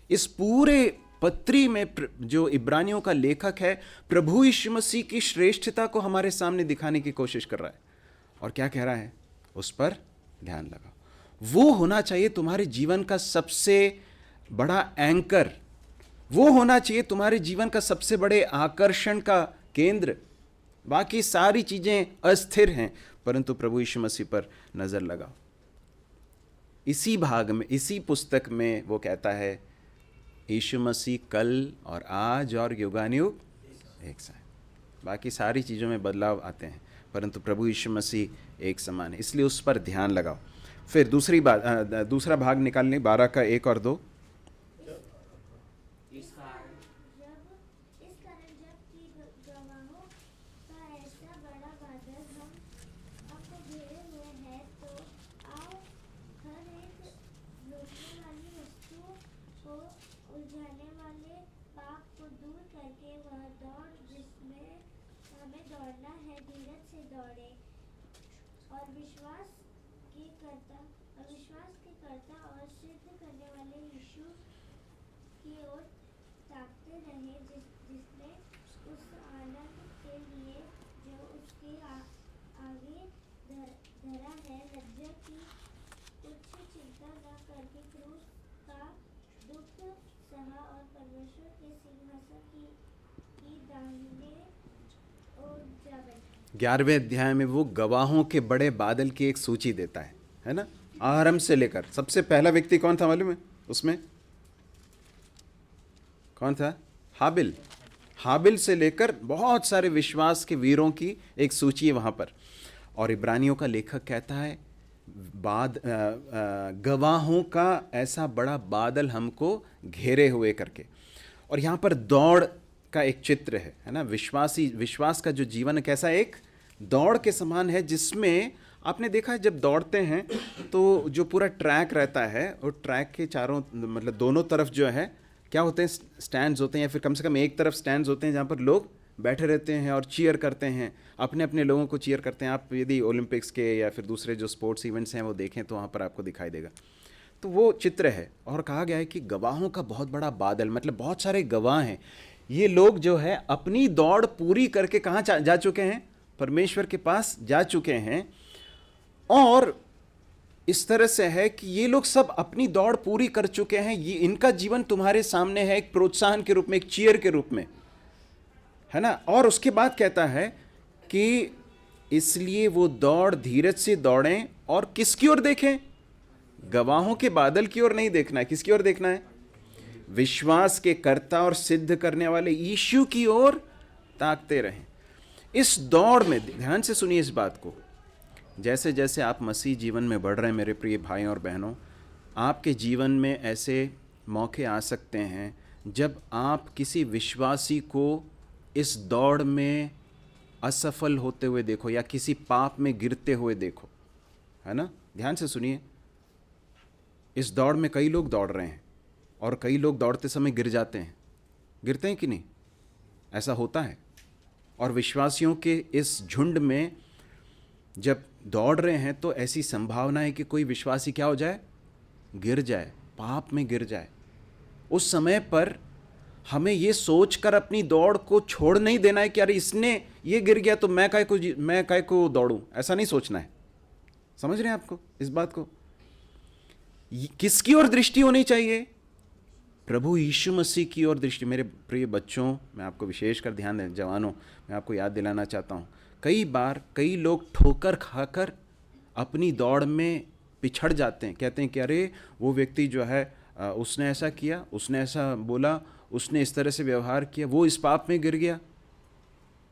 इस पूरे पत्री में जो इब्रानियों का लेखक है, प्रभु यीशु मसीह की श्रेष्ठता को हमारे सामने दिखाने की कोशिश कर रहा है। और क्या कह रहा है, उस पर ध्यान लगाओ। वो होना चाहिए तुम्हारे जीवन का सबसे बड़ा एंकर, वो होना चाहिए तुम्हारे जीवन का सबसे बड़े आकर्षण का केंद्र। बाकी सारी चीजें अस्थिर हैं, परंतु प्रभु यीशु मसीह पर नजर लगाओ। इसी भाग में, इसी पुस्तक में वो कहता है यीशु मसीह कल और आज और युगानुयुग एक सा है। बाकी सारी चीज़ों में बदलाव आते हैं, परंतु प्रभु यीशु मसीह एक समान है। इसलिए उस पर ध्यान लगाओ। फिर दूसरा भाग निकालने 12 का 1 और 2। ऐसा बड़ा बादल हम आपको घेरे हुए है, तो आओ हर एक रोकने वाली वस्तु को उलझाने वाले पाप को दूर करके वह दौड़ जिसमें हमें दौड़ना है, धीरज से दौड़े और विश्वास के कर्ता और सिद्ध करने वाले यीशु की ओर ताकते रहे, जिसने उस आनंद के लिए जो उसके आगे धरा है, लज्जा की कुछ चिंता न करके क्रूस का दुख सहा और परमेश्वर के सिंहासन की दाहिने ओर जा बैठा। 11वें अध्याय में वो गवाहों के बड़े बादल की एक सूची देता है ना, आरंभ से लेकर। सबसे पहला व्यक्ति कौन था मालूम है उसमें? कौन था? हाबिल से लेकर बहुत सारे विश्वास के वीरों की एक सूची है वहाँ पर। और इब्रानियों का लेखक कहता है गवाहों का ऐसा बड़ा बादल हमको घेरे हुए करके। और यहाँ पर दौड़ का एक चित्र है ना। विश्वास का जो जीवन कैसा एक दौड़ के समान है, जिसमें आपने देखा है जब दौड़ते हैं तो जो पूरा ट्रैक रहता है और ट्रैक के चारों मतलब दोनों तरफ जो है क्या होते हैं, स्टैंड्स होते हैं, या फिर कम से कम एक तरफ स्टैंड्स होते हैं जहाँ पर लोग बैठे रहते हैं और चीयर करते हैं, अपने अपने लोगों को चीयर करते हैं। आप यदि ओलंपिक्स के या फिर दूसरे जो स्पोर्ट्स इवेंट्स हैं वो देखें तो वहाँ पर आपको दिखाई देगा। तो वो चित्र है। और कहा गया है कि गवाहों का बहुत बड़ा बादल, मतलब बहुत सारे गवाह हैं। ये लोग जो है अपनी दौड़ पूरी करके कहाँ जा चुके हैं? परमेश्वर के पास जा चुके हैं। और इस तरह से है कि ये लोग सब अपनी दौड़ पूरी कर चुके हैं। ये इनका जीवन तुम्हारे सामने है एक प्रोत्साहन के रूप में, एक चीयर के रूप में, है ना। और उसके बाद कहता है कि इसलिए वो दौड़ धीरज से दौड़ें और किसकी ओर देखें? गवाहों के बादल की ओर नहीं देखना है। किसकी ओर देखना है? विश्वास के कर्ता और सिद्ध करने वाले यीशु की ओर ताकते रहें। इस दौड़ में ध्यान से सुनिए इस बात को। जैसे जैसे आप मसीह जीवन में बढ़ रहे हैं मेरे प्रिय भाई और बहनों, आपके जीवन में ऐसे मौके आ सकते हैं जब आप किसी विश्वासी को इस दौड़ में असफल होते हुए देखो या किसी पाप में गिरते हुए देखो, है ना। ध्यान से सुनिए। इस दौड़ में कई लोग दौड़ रहे हैं और कई लोग दौड़ते समय गिर जाते हैं। गिरते हैं कि नहीं? ऐसा होता है। और विश्वासियों के इस झुंड में जब दौड़ रहे हैं तो ऐसी संभावना है कि कोई विश्वासी क्या हो जाए? गिर जाए, पाप में गिर जाए। उस समय पर हमें ये सोचकर अपनी दौड़ को छोड़ नहीं देना है कि अरे इसने ये गिर गया तो मैं काय को दौड़ूं। ऐसा नहीं सोचना है। समझ रहे हैं आपको इस बात को? किसकी ओर दृष्टि होनी चाहिए? प्रभु यीशु मसीह की ओर दृष्टि। मेरे प्रिय बच्चों, मैं आपको विशेषकर ध्यान दें, जवानों, मैं आपको याद दिलाना चाहता हूँ, कई बार कई लोग ठोकर खाकर अपनी दौड़ में पिछड़ जाते हैं। कहते हैं कि अरे वो व्यक्ति जो है उसने ऐसा किया, उसने ऐसा बोला, उसने इस तरह से व्यवहार किया, वो इस पाप में गिर गया।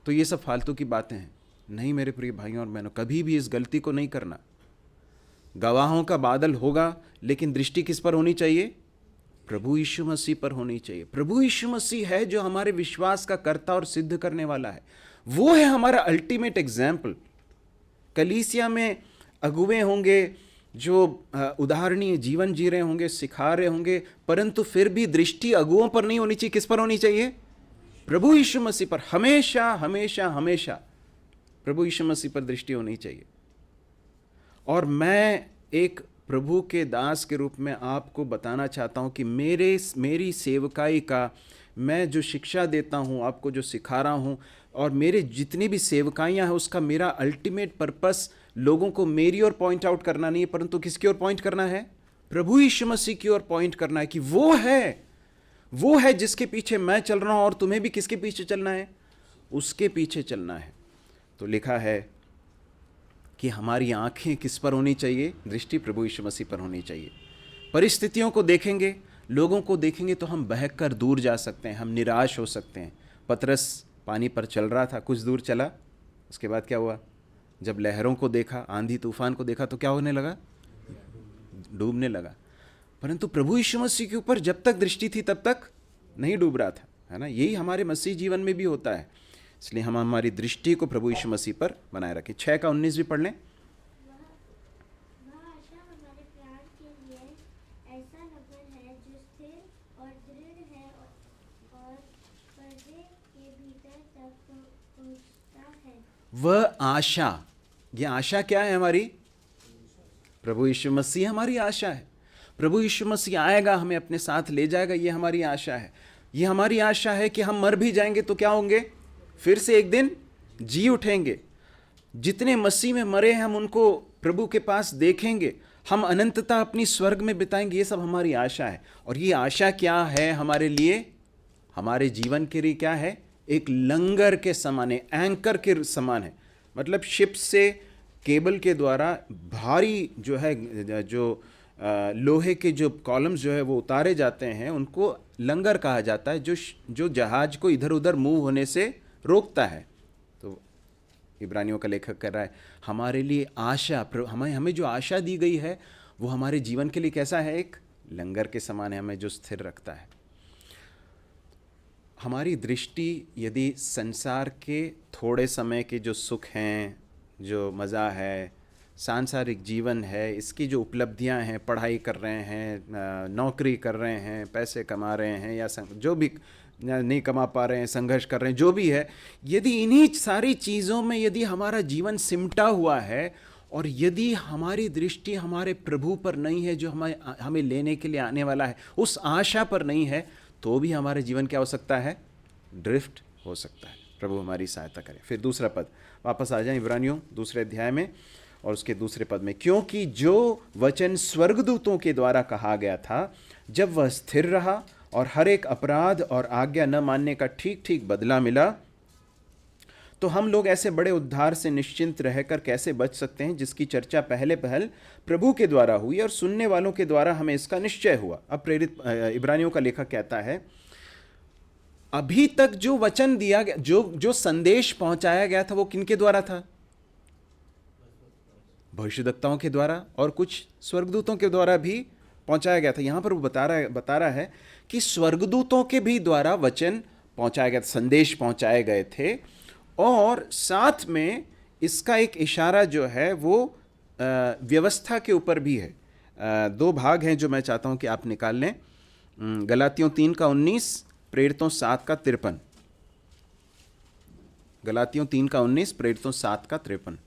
तो ये सब फालतू की बातें हैं। नहीं मेरे प्रिय भाइयों और बहनों, कभी भी इस गलती को नहीं करना। गवाहों का बादल होगा, लेकिन दृष्टि किस पर होनी चाहिए? प्रभु यीशु मसीह पर होनी चाहिए। प्रभु यीशु मसीह है जो हमारे विश्वास का कर्ता और सिद्ध करने वाला है। वो है हमारा अल्टीमेट एग्जाम्पल। कलीसिया में अगुवे होंगे जो उदाहरणीय जीवन जी रहे होंगे, सिखा रहे होंगे, परंतु फिर भी दृष्टि अगुवों पर नहीं होनी चाहिए। किस पर होनी चाहिए? प्रभु यीशु मसीह पर। हमेशा हमेशा हमेशा प्रभु यीशु मसीह पर दृष्टि होनी चाहिए। और मैं एक प्रभु के दास के रूप में आपको बताना चाहता हूं कि मेरी सेवकाई का, मैं जो शिक्षा देता हूं, आपको जो सिखा रहा हूं, और मेरे जितनी भी सेवकाइयां हैं, उसका मेरा अल्टीमेट पर्पस लोगों को मेरी ओर पॉइंट आउट करना नहीं है, परंतु किसकी ओर पॉइंट करना है? प्रभु यीशु मसीह की ओर पॉइंट करना है कि वो है जिसके पीछे मैं चल रहा हूं, और तुम्हें भी किसके पीछे चलना है? उसके पीछे चलना है। तो लिखा है कि हमारी आंखें किस पर होनी चाहिए? दृष्टि प्रभु यीशु मसीह पर होनी चाहिए। परिस्थितियों को देखेंगे, लोगों को देखेंगे तो हम बहक कर दूर जा सकते हैं, हम निराश हो सकते हैं। पतरस पानी पर चल रहा था, कुछ दूर चला, उसके बाद क्या हुआ? जब लहरों को देखा, आंधी तूफान को देखा तो क्या होने लगा? डूबने लगा। परंतु प्रभु यीशु मसीह के ऊपर जब तक दृष्टि थी तब तक नहीं डूब रहा था, है ना। यही हमारे मसीह जीवन में भी होता है। इसलिए हम हमारी दृष्टि को प्रभु यीशु मसीह पर बनाए रखें। 6 का 19 भी पढ़ लें। वह आशा हमारे प्राण के लिए ऐसा नगर है जो स्थिर और दृढ़ है और पर्दे के भीतर तक पहुंचता है। वह आशा, ये आशा क्या है हमारी? प्रभु यीशु मसीह हमारी आशा है। प्रभु यीशु मसीह आएगा, हमें अपने साथ ले जाएगा, ये हमारी आशा है। ये हमारी आशा है कि हम मर भी जाएंगे तो क्या होंगे? फिर से एक दिन जी उठेंगे। जितने मसीह में मरे हैं हम उनको प्रभु के पास देखेंगे, हम अनंतता अपनी स्वर्ग में बिताएंगे। ये सब हमारी आशा है। और ये आशा क्या है हमारे लिए? हमारे जीवन के लिए क्या है? एक लंगर के समान है, एंकर के समान है। मतलब शिप से केबल के द्वारा भारी जो है, जो लोहे के जो कॉलम्स जो है वो उतारे जाते हैं, उनको लंगर कहा जाता है, जो जहाज को इधर उधर मूव होने से रोकता है। तो इब्रानियों का लेखक कह रहा है हमारे लिए आशा, हमें जो आशा दी गई है वो हमारे जीवन के लिए कैसा है? एक लंगर के समान है, हमें जो स्थिर रखता है। हमारी दृष्टि यदि संसार के थोड़े समय के जो सुख हैं, जो मज़ा है, सांसारिक जीवन है, इसकी जो उपलब्धियां हैं, पढ़ाई कर रहे हैं, नौकरी कर रहे हैं, पैसे कमा रहे हैं, या जो भी नहीं कमा पा रहे हैं, संघर्ष कर रहे हैं, जो भी है, यदि इन्हीं सारी चीज़ों में यदि हमारा जीवन सिमटा हुआ है और यदि हमारी दृष्टि हमारे प्रभु पर नहीं है, जो हमें लेने के लिए आने वाला है, उस आशा पर नहीं है, तो भी हमारे जीवन क्या हो सकता है? ड्रिफ्ट हो सकता है। प्रभु हमारी सहायता करें। फिर दूसरा पद, वापस आ जाएं इब्रानियों 2 अध्याय में और उसके दूसरे पद में, क्योंकि जो वचन स्वर्गदूतों के द्वारा कहा गया था, जब वह स्थिर रहा और हर एक अपराध और आज्ञा न मानने का ठीक ठीक बदला मिला, तो हम लोग ऐसे बड़े उद्धार से निश्चिंत रहकर कैसे बच सकते हैं, जिसकी चर्चा पहले पहल प्रभु के द्वारा हुई और सुनने वालों के द्वारा हमें इसका निश्चय हुआ। अब प्रेरित इब्रानियों का लेखक कहता है, अभी तक जो वचन दिया गया, जो संदेश पहुंचाया गया था, वो किनके द्वारा था? भविष्यद्वक्ताओं के द्वारा और कुछ स्वर्गदूतों के द्वारा भी पहुंचाया गया था। यहां पर वो बता रहा है कि स्वर्गदूतों के भी द्वारा वचन पहुंचाया गया, संदेश पहुंचाए गए थे, और साथ में इसका एक इशारा जो है वो व्यवस्था के ऊपर भी है। 2 भाग हैं जो मैं चाहता हूं कि आप निकाल लें। गलातियों 3 का 19, प्रेरितों 7 का 53। गलातियों 3 का 19, प्रेरितों 7 का 53।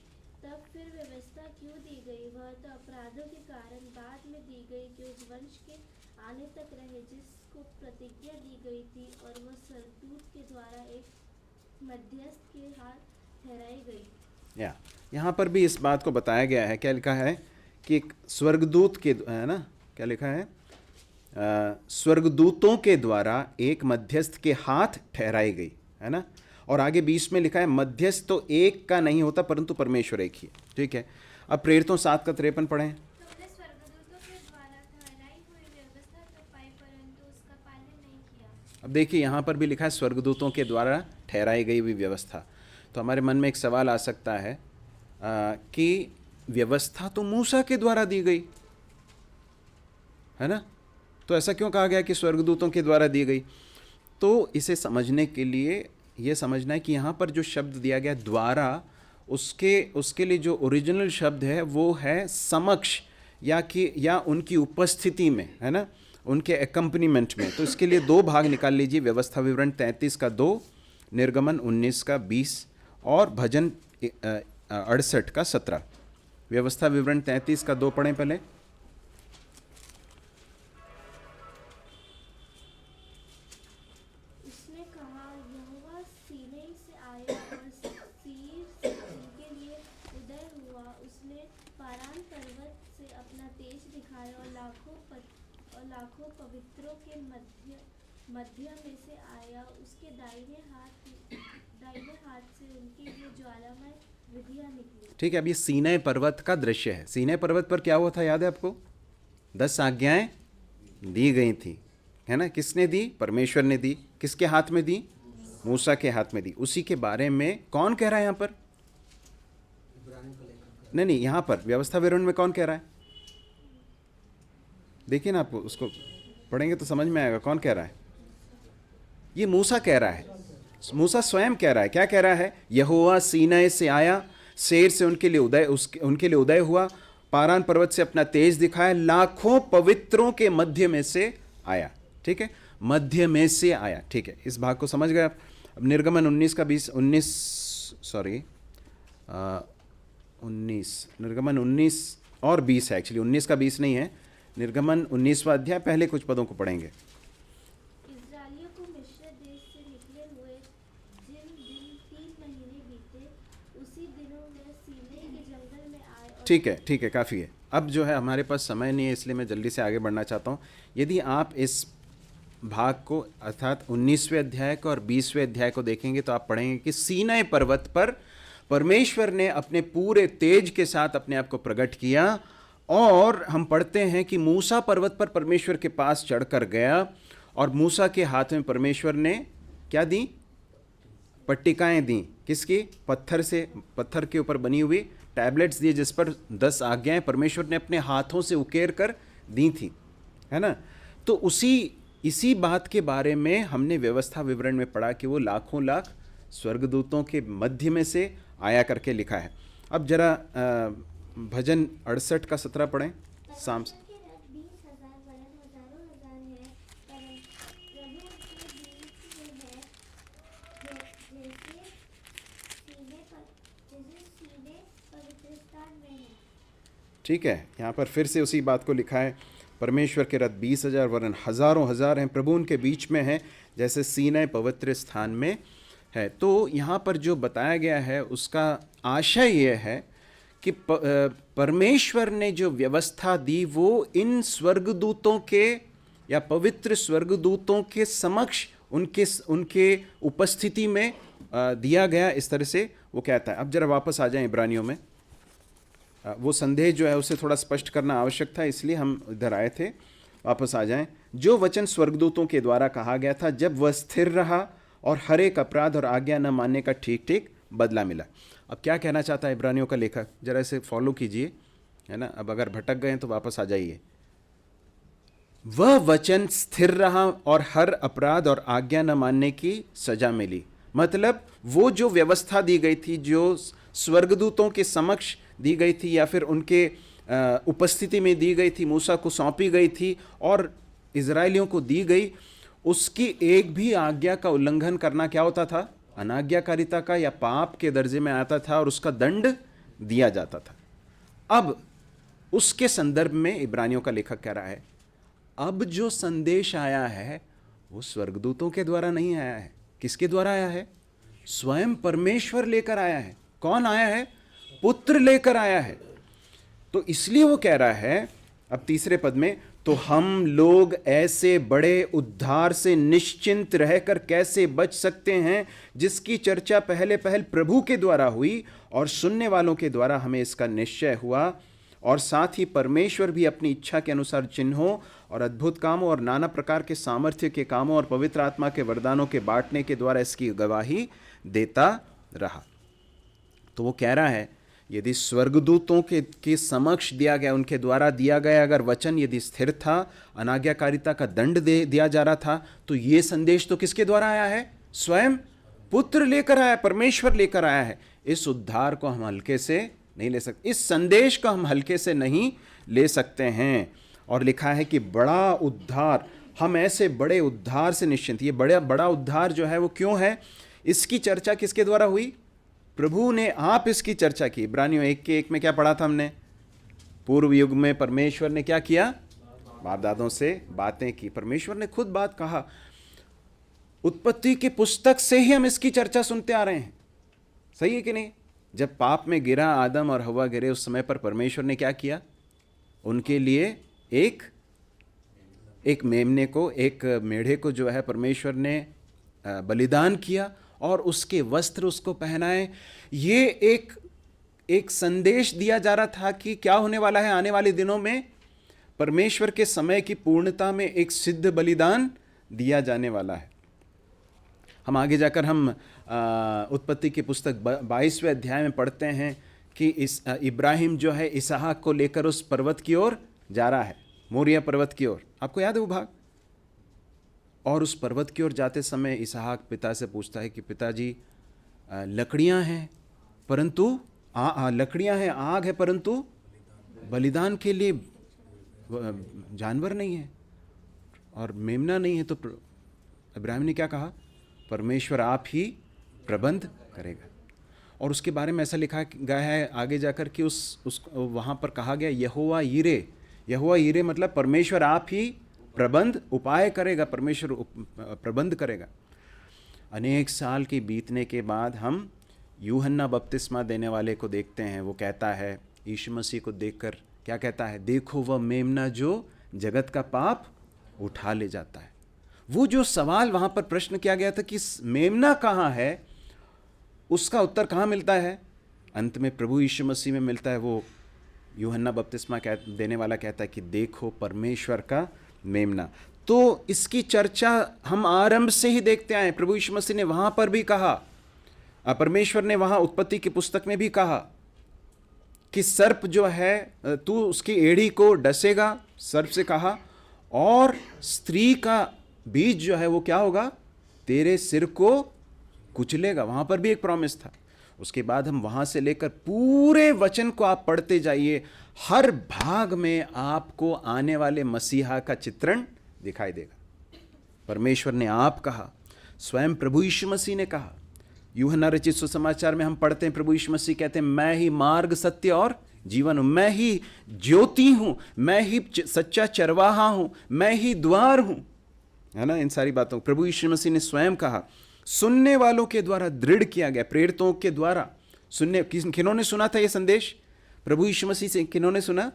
तब फिर व्यवस्था क्यों दी गई? वह तो अपराधों के कारण बाद में दी गई, कि उस वंश के आने तक रहे जिसको प्रतिज्ञा दी गई थी, और वह स्वर्गदूत के द्वारा एक मध्यस्थ के हाथ ठहराई गई। यहाँ पर भी इस बात को बताया गया है। क्या लिखा है कि एक स्वर्गदूत के, है ना, क्या लिखा है? स्वर्गदूतों के द्वारा एक मध्यस्थ के हाथ ठहराई गई, है ना। और आगे 20 में लिखा है, मध्यस्थ तो एक का नहीं होता परंतु परमेश्वर एक ही है। ठीक है। अब प्रेरितों 7 का 53 पढ़ें। अब देखिए यहाँ पर भी लिखा है स्वर्गदूतों के द्वारा ठहराई गई हुई व्यवस्था। तो हमारे मन में एक सवाल आ सकता है कि व्यवस्था तो मूसा के द्वारा दी गई, है ना, तो ऐसा क्यों कहा गया कि स्वर्गदूतों के द्वारा दी गई? तो इसे समझने के लिए ये समझना है कि यहाँ पर जो शब्द दिया गया द्वारा, उसके लिए जो ओरिजिनल शब्द है वो है समक्ष, या उनकी उपस्थिति में, है ना, उनके एकम्पनीमेंट में। तो इसके लिए 2 भाग निकाल लीजिए, व्यवस्था विवरण 33 का 2, निर्गमन 19 का 20 और भजन 68 का 17। व्यवस्था विवरण 33 का 2 पढ़ें पहले। उसने कहा, यहोवा सीनै से आया और सीर से उनके लिए उदय हुआ। उसने पारान पर्वत से अपना तेज दिखाया और लाखों पवित्रों के मध्य में से आया। उसके दाहिने हाथ से उनके लिए ज्वालामय विधियां निकली। ठीक है। अब ये सीनै पर्वत का दृश्य है। सीनै पर्वत पर क्या हुआ था, याद है आपको? 10 आज्ञाएं दी गई थी, है ना। किसने दी? परमेश्वर ने दी। किसके हाथ में दी? मूसा के हाथ में दी। उसी के बारे में कौन कह रहा है यहाँ पर? नहीं, यहाँ पर व्यवस्था विवरण में कौन कह रहा है? देखिए ना, आप उसको पढ़ेंगे तो समझ में आएगा कौन कह रहा है। ये मूसा कह रहा है मूसा स्वयं कह रहा है, क्या कह रहा है? यहोवा सीनै से आया, शेर से उनके लिए उदय हुआ, पारान पर्वत से अपना तेज दिखाया, लाखों पवित्रों के मध्य में से आया। ठीक है, मध्य में से आया। ठीक है, इस भाग को समझ गए आप? अब निर्गमन निर्गमन 19 और 20 है, एक्चुअली 19 का 20 नहीं है, निर्गमन 19वां अध्याय, पहले कुछ पदों को पढ़ेंगे। इस्राएलियों को मिस्र देश से निकले हुए जिन दिन 3 महीने बीते, उसी दिनों में सीनै के जंगल में आए और ठीक है, काफ़ी है। अब जो है हमारे पास समय नहीं है, इसलिए मैं जल्दी से आगे बढ़ना चाहता हूँ। यदि आप इस भाग को अर्थात 19वें अध्याय को और 20वें अध्याय को देखेंगे तो आप पढ़ेंगे कि सीनै पर्वत पर परमेश्वर ने अपने पूरे तेज के साथ अपने आप को प्रकट किया, और हम पढ़ते हैं कि मूसा पर्वत पर परमेश्वर के पास चढ़कर गया और मूसा के हाथ में परमेश्वर ने क्या दी? पट्टिकाएं दी। किसकी? पत्थर के ऊपर बनी हुई टैबलेट्स दिए, जिस पर 10 आज्ञाएं परमेश्वर ने अपने हाथों से उकेर कर दी थी, है ना? तो इसी बात के बारे में हमने व्यवस्था विवरण में पढ़ा कि वो लाखों लाख स्वर्गदूतों के मध्य में से आया करके लिखा है। अब जरा भजन 68 का 17 पढ़ें। साम्स परमेश्वर के रथ 20,000 वरन हजारों हजार हैं, प्रभु के बीच में है, जैसे सीनै पवित्रस्थान में है। ठीक है, यहाँ पर फिर से उसी बात को लिखा है, परमेश्वर के रथ 20,000 वरन हजारों हजार हैं, प्रभु उनके बीच में है, जैसे सीनै पवित्र स्थान में है। तो यहाँ पर जो बताया गया है उसका आशय यह है कि परमेश्वर ने जो व्यवस्था दी वो इन स्वर्गदूतों के या पवित्र स्वर्गदूतों के समक्ष उनके उपस्थिति में दिया गया, इस तरह से वो कहता है। अब जरा वापस आ जाएं इब्रानियों में। वो संदेह जो है उसे थोड़ा स्पष्ट करना आवश्यक था, इसलिए हम इधर आए थे। वापस आ जाएं। जो वचन स्वर्गदूतों के द्वारा कहा गया था, जब वह स्थिर रहा और हर एक अपराध और आज्ञा न मानने का ठीक ठीक बदला मिला। अब क्या कहना चाहता है इब्रानियों का लेखक, जरा इसे फॉलो कीजिए, है ना? अब अगर भटक गए तो वापस आ जाइए। वह वचन स्थिर रहा और हर अपराध और आज्ञा न मानने की सजा मिली। मतलब वो जो व्यवस्था दी गई थी, जो स्वर्गदूतों के समक्ष दी गई थी या फिर उनके उपस्थिति में दी गई थी, मूसा को सौंपी गई थी और इजरायलियों को दी गई, उसकी एक भी आज्ञा का उल्लंघन करना क्या होता था? अनाज्ञाकारिता का या पाप के दर्जे में आता था और उसका दंड दिया जाता था। अब उसके संदर्भ में इब्रानियों का लेखक कह रहा है, अब जो संदेश आया है वो स्वर्गदूतों के द्वारा नहीं आया है। किसके द्वारा आया है? स्वयं परमेश्वर लेकर आया है। कौन आया है? पुत्र लेकर आया है। तो इसलिए वो कह रहा है अब तीसरे पद में, तो हम लोग ऐसे बड़े उद्धार से निश्चिंत रहकर कैसे बच सकते हैं, जिसकी चर्चा पहले प्रभु के द्वारा हुई और सुनने वालों के द्वारा हमें इसका निश्चय हुआ, और साथ ही परमेश्वर भी अपनी इच्छा के अनुसार चिन्हों और अद्भुत कामों और नाना प्रकार के सामर्थ्य के कामों और पवित्र आत्मा के वरदानों के बांटने के द्वारा इसकी गवाही देता रहा। तो वो कह रहा है, यदि स्वर्गदूतों के समक्ष दिया गया, उनके द्वारा दिया गया अगर वचन यदि स्थिर था, अनाज्ञाकारिता का दंड दिया जा रहा था, तो ये संदेश तो किसके द्वारा आया है? स्वयं पुत्र लेकर आया, परमेश्वर लेकर आया है। इस उद्धार को हम हल्के से नहीं ले सकते, इस संदेश को हम हल्के से नहीं ले सकते हैं। और लिखा है कि बड़ा उद्धार, हम ऐसे बड़े उद्धार से निश्चिंत। ये बड़ा उद्धार जो है वो क्यों है? इसकी चर्चा किसके द्वारा हुई? प्रभु ने आप इसकी चर्चा की। इब्रानियों 1:1 में क्या पढ़ा था हमने? पूर्व युग में परमेश्वर ने क्या किया? बाप दादों से बातें की। परमेश्वर ने खुद बात कहा। उत्पत्ति की पुस्तक से ही हम इसकी चर्चा सुनते आ रहे हैं। सही है कि नहीं? जब पाप में गिरा आदम और हवा गिरे, उस समय पर परमेश्वर ने क्या किया? उनके लिए एक मेमने को, एक मेढ़े को जो है परमेश्वर ने बलिदान किया और उसके वस्त्र उसको पहनाए। ये एक संदेश दिया जा रहा था कि क्या होने वाला है आने वाले दिनों में? परमेश्वर के समय की पूर्णता में एक सिद्ध बलिदान दिया जाने वाला है। हम आगे जाकर हम उत्पत्ति की पुस्तक 22वें अध्याय में पढ़ते हैं कि इब्राहिम जो है इसहाक को लेकर उस पर्वत की ओर जा रहा है, मोरिया पर्वत की ओर। आपको याद है वो भाग? और उस पर्वत की ओर जाते समय इसहाक पिता से पूछता है कि पिताजी लकड़ियां हैं परंतु लकड़ियां हैं, आग है परंतु बलिदान के लिए जानवर नहीं है और मेमना नहीं है। तो इब्राहिम ने क्या कहा? परमेश्वर आप ही प्रबंध करेगा। और उसके बारे में ऐसा लिखा गया है आगे जाकर कि उस वहाँ पर कहा गया यहोवा यीरे मतलब परमेश्वर आप ही प्रबंध उपाय करेगा, परमेश्वर प्रबंध करेगा। अनेक साल के बीतने के बाद हम यूहन्ना बपतिस्मा देने वाले को देखते हैं। वो कहता है, यीशु मसीह को देखकर क्या कहता है? देखो वह मेमना जो जगत का पाप उठा ले जाता है। वो जो सवाल वहाँ पर प्रश्न किया गया था कि मेमना कहाँ है, उसका उत्तर कहाँ मिलता है? अंत में प्रभु यीशु मसीह में मिलता है। वो यूहन्ना बपतिस्मा देने वाला कहता है कि देखो परमेश्वर का मेमना। तो इसकी चर्चा हम आरंभ से ही देखते आए। प्रभु यीशु मसीह ने वहाँ पर भी कहा, परमेश्वर ने वहाँ उत्पत्ति की पुस्तक में भी कहा कि सर्प जो है तू उसकी एड़ी को डसेगा, सर्प से कहा, और स्त्री का बीज जो है वो क्या होगा? तेरे सिर को कुचलेगा। वहाँ पर भी एक प्रॉमिस था। उसके बाद हम वहाँ से लेकर पूरे वचन को आप पढ़ते जाइए, हर भाग में आपको आने वाले मसीहा का चित्रण दिखाई देगा। परमेश्वर ने आप कहा, स्वयं प्रभु यीशु मसीह ने कहा। यूहन्ना रचित सुसमाचार में हम पढ़ते हैं प्रभु यीशु मसीह कहते हैं, मैं ही मार्ग सत्य और जीवन हूँ, मैं ही ज्योति हूँ, मैं ही सच्चा चरवाहा हूँ, मैं ही द्वार हूँ, है ना। इन सारी बातों प्रभु यीशु मसीह ने स्वयं कहा। सुनने वालों के द्वारा दृढ़ किया गया, प्रेरितों के द्वारा सुनने। किन्होंने सुना था ये संदेश? प्रभु यीशु मसीह से किन्होंने सुना?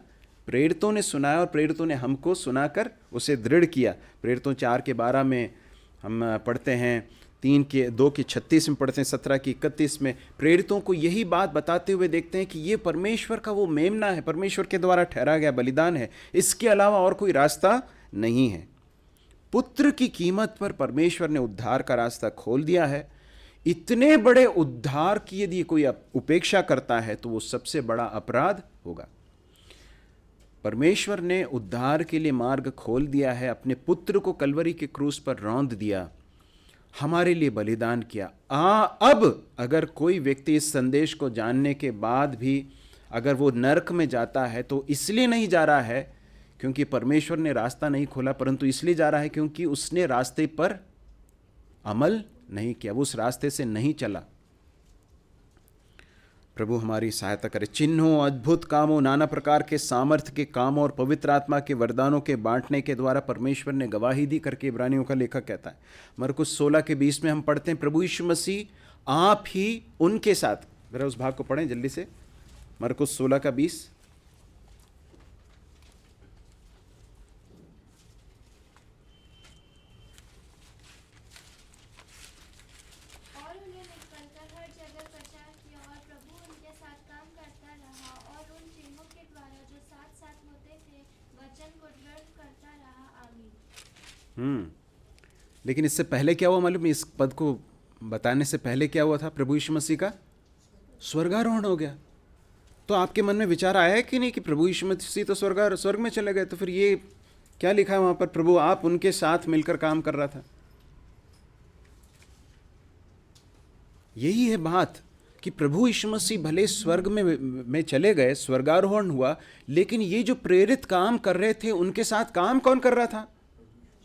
प्रेरितों ने सुनाया, और प्रेरितों ने हमको सुनाकर उसे दृढ़ किया। प्रेरितों 4:12 में हम पढ़ते हैं, 2:36 में पढ़ते हैं, 17:31 में प्रेरितों को यही बात बताते हुए देखते हैं कि ये परमेश्वर का वो मेमना है, परमेश्वर के द्वारा ठहरा गया बलिदान है, इसके अलावा और कोई रास्ता नहीं है। पुत्र की कीमत पर परमेश्वर ने उद्धार का रास्ता खोल दिया है। इतने बड़े उद्धार की यदि कोई उपेक्षा करता है तो वो सबसे बड़ा अपराध होगा। परमेश्वर ने उद्धार के लिए मार्ग खोल दिया है, अपने पुत्र को कलवरी के क्रूस पर रौंद दिया, हमारे लिए बलिदान किया। अब अगर कोई व्यक्ति इस संदेश को जानने के बाद भी अगर वो नरक में जाता है तो इसलिए नहीं जा रहा है क्योंकि परमेश्वर ने रास्ता नहीं खोला, परंतु इसलिए जा रहा है क्योंकि उसने रास्ते पर अमल नहीं किया, वो उस रास्ते से नहीं चला। प्रभु हमारी सहायता करे। चिन्हों, अद्भुत कामों, नाना प्रकार के सामर्थ्य के कामों और पवित्र आत्मा के वरदानों के बांटने के द्वारा परमेश्वर ने गवाही दी करके इब्रानियों का लेखक कहता है। मरकुस 16:20 में हम पढ़ते हैं, प्रभु यीशु मसीह आप ही उनके साथ। जरा उस भाग को पढ़ें जल्दी से, मरकुस 16:20। लेकिन इससे पहले क्या हुआ मालूम? इस पद को बताने से पहले क्या हुआ था? प्रभु यीशु मसीह का स्वर्गारोहण हो गया। तो आपके मन में विचार आया है कि नहीं कि प्रभु यीशु मसीह तो स्वर्ग में चले गए, तो फिर ये क्या लिखा है वहां पर? प्रभु आप उनके साथ मिलकर काम कर रहा था। यही है बात कि प्रभु यीशु मसीह भले स्वर्ग में चले गए, स्वर्गारोहण हुआ, लेकिन ये जो प्रेरित काम कर रहे थे उनके साथ काम कौन कर रहा था?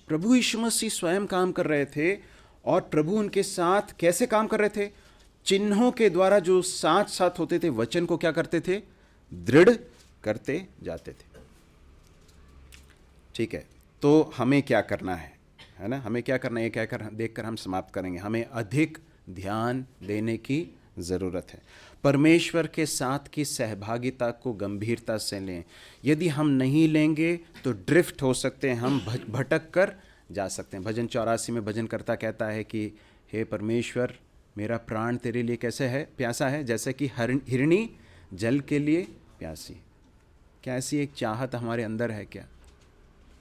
प्रभु यीशु मसीह स्वयं काम कर रहे थे। और प्रभु उनके साथ कैसे काम कर रहे थे? चिन्हों के द्वारा जो साथ साथ होते थे, वचन को क्या करते थे? दृढ़ करते जाते थे। ठीक है, तो हमें क्या करना है ना? हमें क्या करना है, क्या देखकर हम समाप्त करेंगे। हमें अधिक ध्यान देने की ज़रूरत है। परमेश्वर के साथ की सहभागिता को गंभीरता से लें। यदि हम नहीं लेंगे तो ड्रिफ्ट हो सकते हैं, हम भटक कर जा सकते हैं। भजन 84 में भजनकर्ता कहता है कि हे परमेश्वर, मेरा प्राण तेरे लिए कैसे है? प्यासा है, जैसे कि हिरणी जल के लिए प्यासी। क्या ऐसी एक चाहत हमारे अंदर है क्या?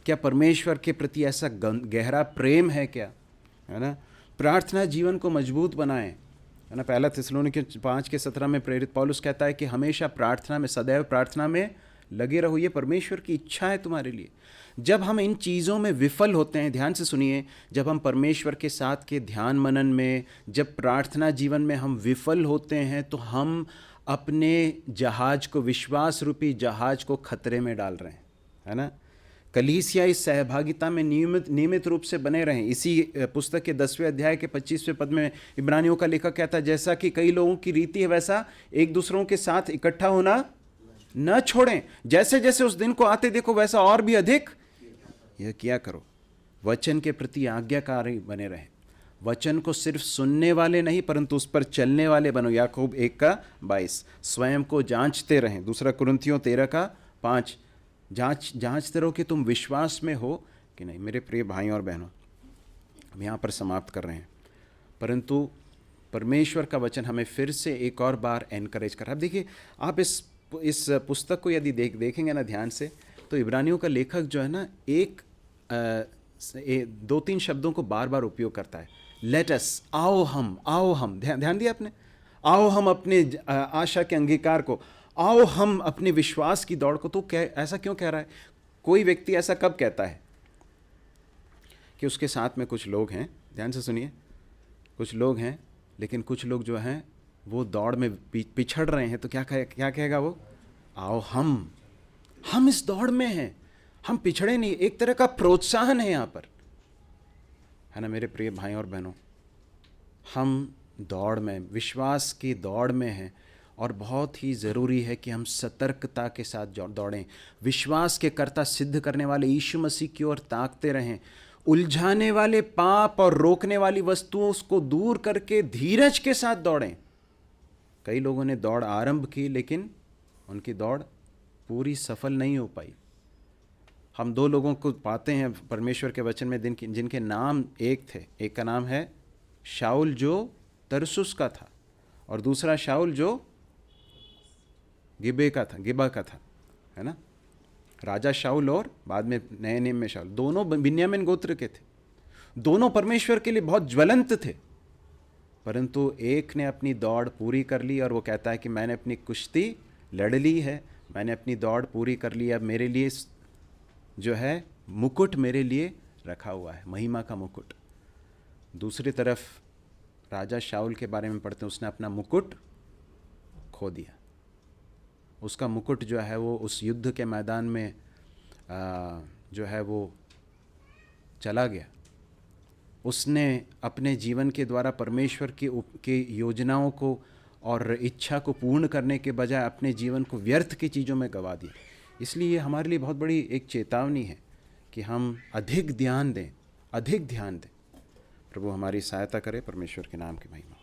क्या परमेश्वर के प्रति ऐसा गहरा प्रेम है क्या? है ना। प्रार्थना जीवन को मजबूत बनाएं, है ना। 1 थिस्सलुनीके 5:17 में प्रेरित पौलुस कहता है कि हमेशा प्रार्थना में, सदैव प्रार्थना में लगे रहो, ये परमेश्वर की इच्छा है तुम्हारे लिए। जब हम इन चीज़ों में विफल होते हैं, ध्यान से सुनिए, जब हम परमेश्वर के साथ के ध्यान मनन में, जब प्रार्थना जीवन में हम विफल होते हैं, तो हम अपने जहाज को, विश्वास रूपी जहाज को खतरे में डाल रहे हैं, है ना। कलीसिया इस सहभागिता में नियमित रूप से बने रहें। इसी पुस्तक के 10वें अध्याय के 25वें पद में इब्रानियों का लेखक कहता है, जैसा कि कई लोगों की रीति है वैसा एक दूसरों के साथ इकट्ठा होना न छोड़ें, जैसे जैसे उस दिन को आते देखो वैसा और भी अधिक यह किया करो। वचन के प्रति आज्ञाकारी बने रहें। वचन को सिर्फ सुनने वाले नहीं परंतु उस पर चलने वाले बनो। याकूब 1:22। स्वयं को जांचते रहें। 2 कुरिन्थियों 13:5। जांचते रहो कि तुम विश्वास में हो कि नहीं। मेरे प्रिय भाइयों और बहनों, हम यहाँ पर समाप्त कर रहे हैं, परंतु परमेश्वर का वचन हमें फिर से एक और बार एनकरेज कर रहा है। अब देखिए, आप इस पुस्तक को यदि देखेंगे ना ध्यान से, तो इब्रानियों का लेखक जो है ना, 2-3 शब्दों को बार बार उपयोग करता है। लेट अस, आओ हम, ध्यान दिया आपने? आओ हम अपने आशा के अंगीकार को, आओ हम अपने विश्वास की दौड़ को। तो ऐसा क्यों कह रहा है? कोई व्यक्ति ऐसा कब कहता है कि उसके साथ में कुछ लोग हैं, ध्यान से सुनिए, कुछ लोग हैं, लेकिन कुछ लोग जो हैं वो दौड़ में पिछड़ रहे हैं, तो क्या कहेगा वो? आओ हम इस दौड़ में हैं, हम पिछड़े नहीं। एक तरह का प्रोत्साहन है यहाँ पर, है ना मेरे प्रिय भाई और बहनों। हम दौड़ में, विश्वास की दौड़ में हैं, और बहुत ही ज़रूरी है कि हम सतर्कता के साथ दौड़ें। विश्वास के कर्ता सिद्ध करने वाले यीशु मसीह की ओर ताकते रहें। उलझाने वाले पाप और रोकने वाली वस्तुओं को दूर करके धीरज के साथ दौड़ें। कई लोगों ने दौड़ आरंभ की, लेकिन उनकी दौड़ पूरी सफल नहीं हो पाई। हम 2 लोगों को पाते हैं परमेश्वर के वचन में जिनके नाम एक थे। एक का नाम है शाऊल जो तरसुस का था, और दूसरा शाऊल जो गिबा का था, है ना। राजा शाऊल और बाद में नए नेम में शाऊल, दोनों बिन्यामीन गोत्र के थे। दोनों परमेश्वर के लिए बहुत ज्वलंत थे, परंतु एक ने अपनी दौड़ पूरी कर ली और वो कहता है कि मैंने अपनी कुश्ती लड़ ली है, मैंने अपनी दौड़ पूरी कर ली। अब मेरे लिए जो है मुकुट मेरे लिए रखा हुआ है, महिमा का मुकुट। दूसरी तरफ राजा शाऊल के बारे में पढ़ते हैं, उसने अपना मुकुट खो दिया। उसका मुकुट जो है वो उस युद्ध के मैदान में जो है वो चला गया। उसने अपने जीवन के द्वारा परमेश्वर की योजनाओं को और इच्छा को पूर्ण करने के बजाय अपने जीवन को व्यर्थ की चीज़ों में गंवा दिया। इसलिए ये हमारे लिए बहुत बड़ी एक चेतावनी है कि हम अधिक ध्यान दें। प्रभु हमारी सहायता करे। परमेश्वर के नाम की महिमा।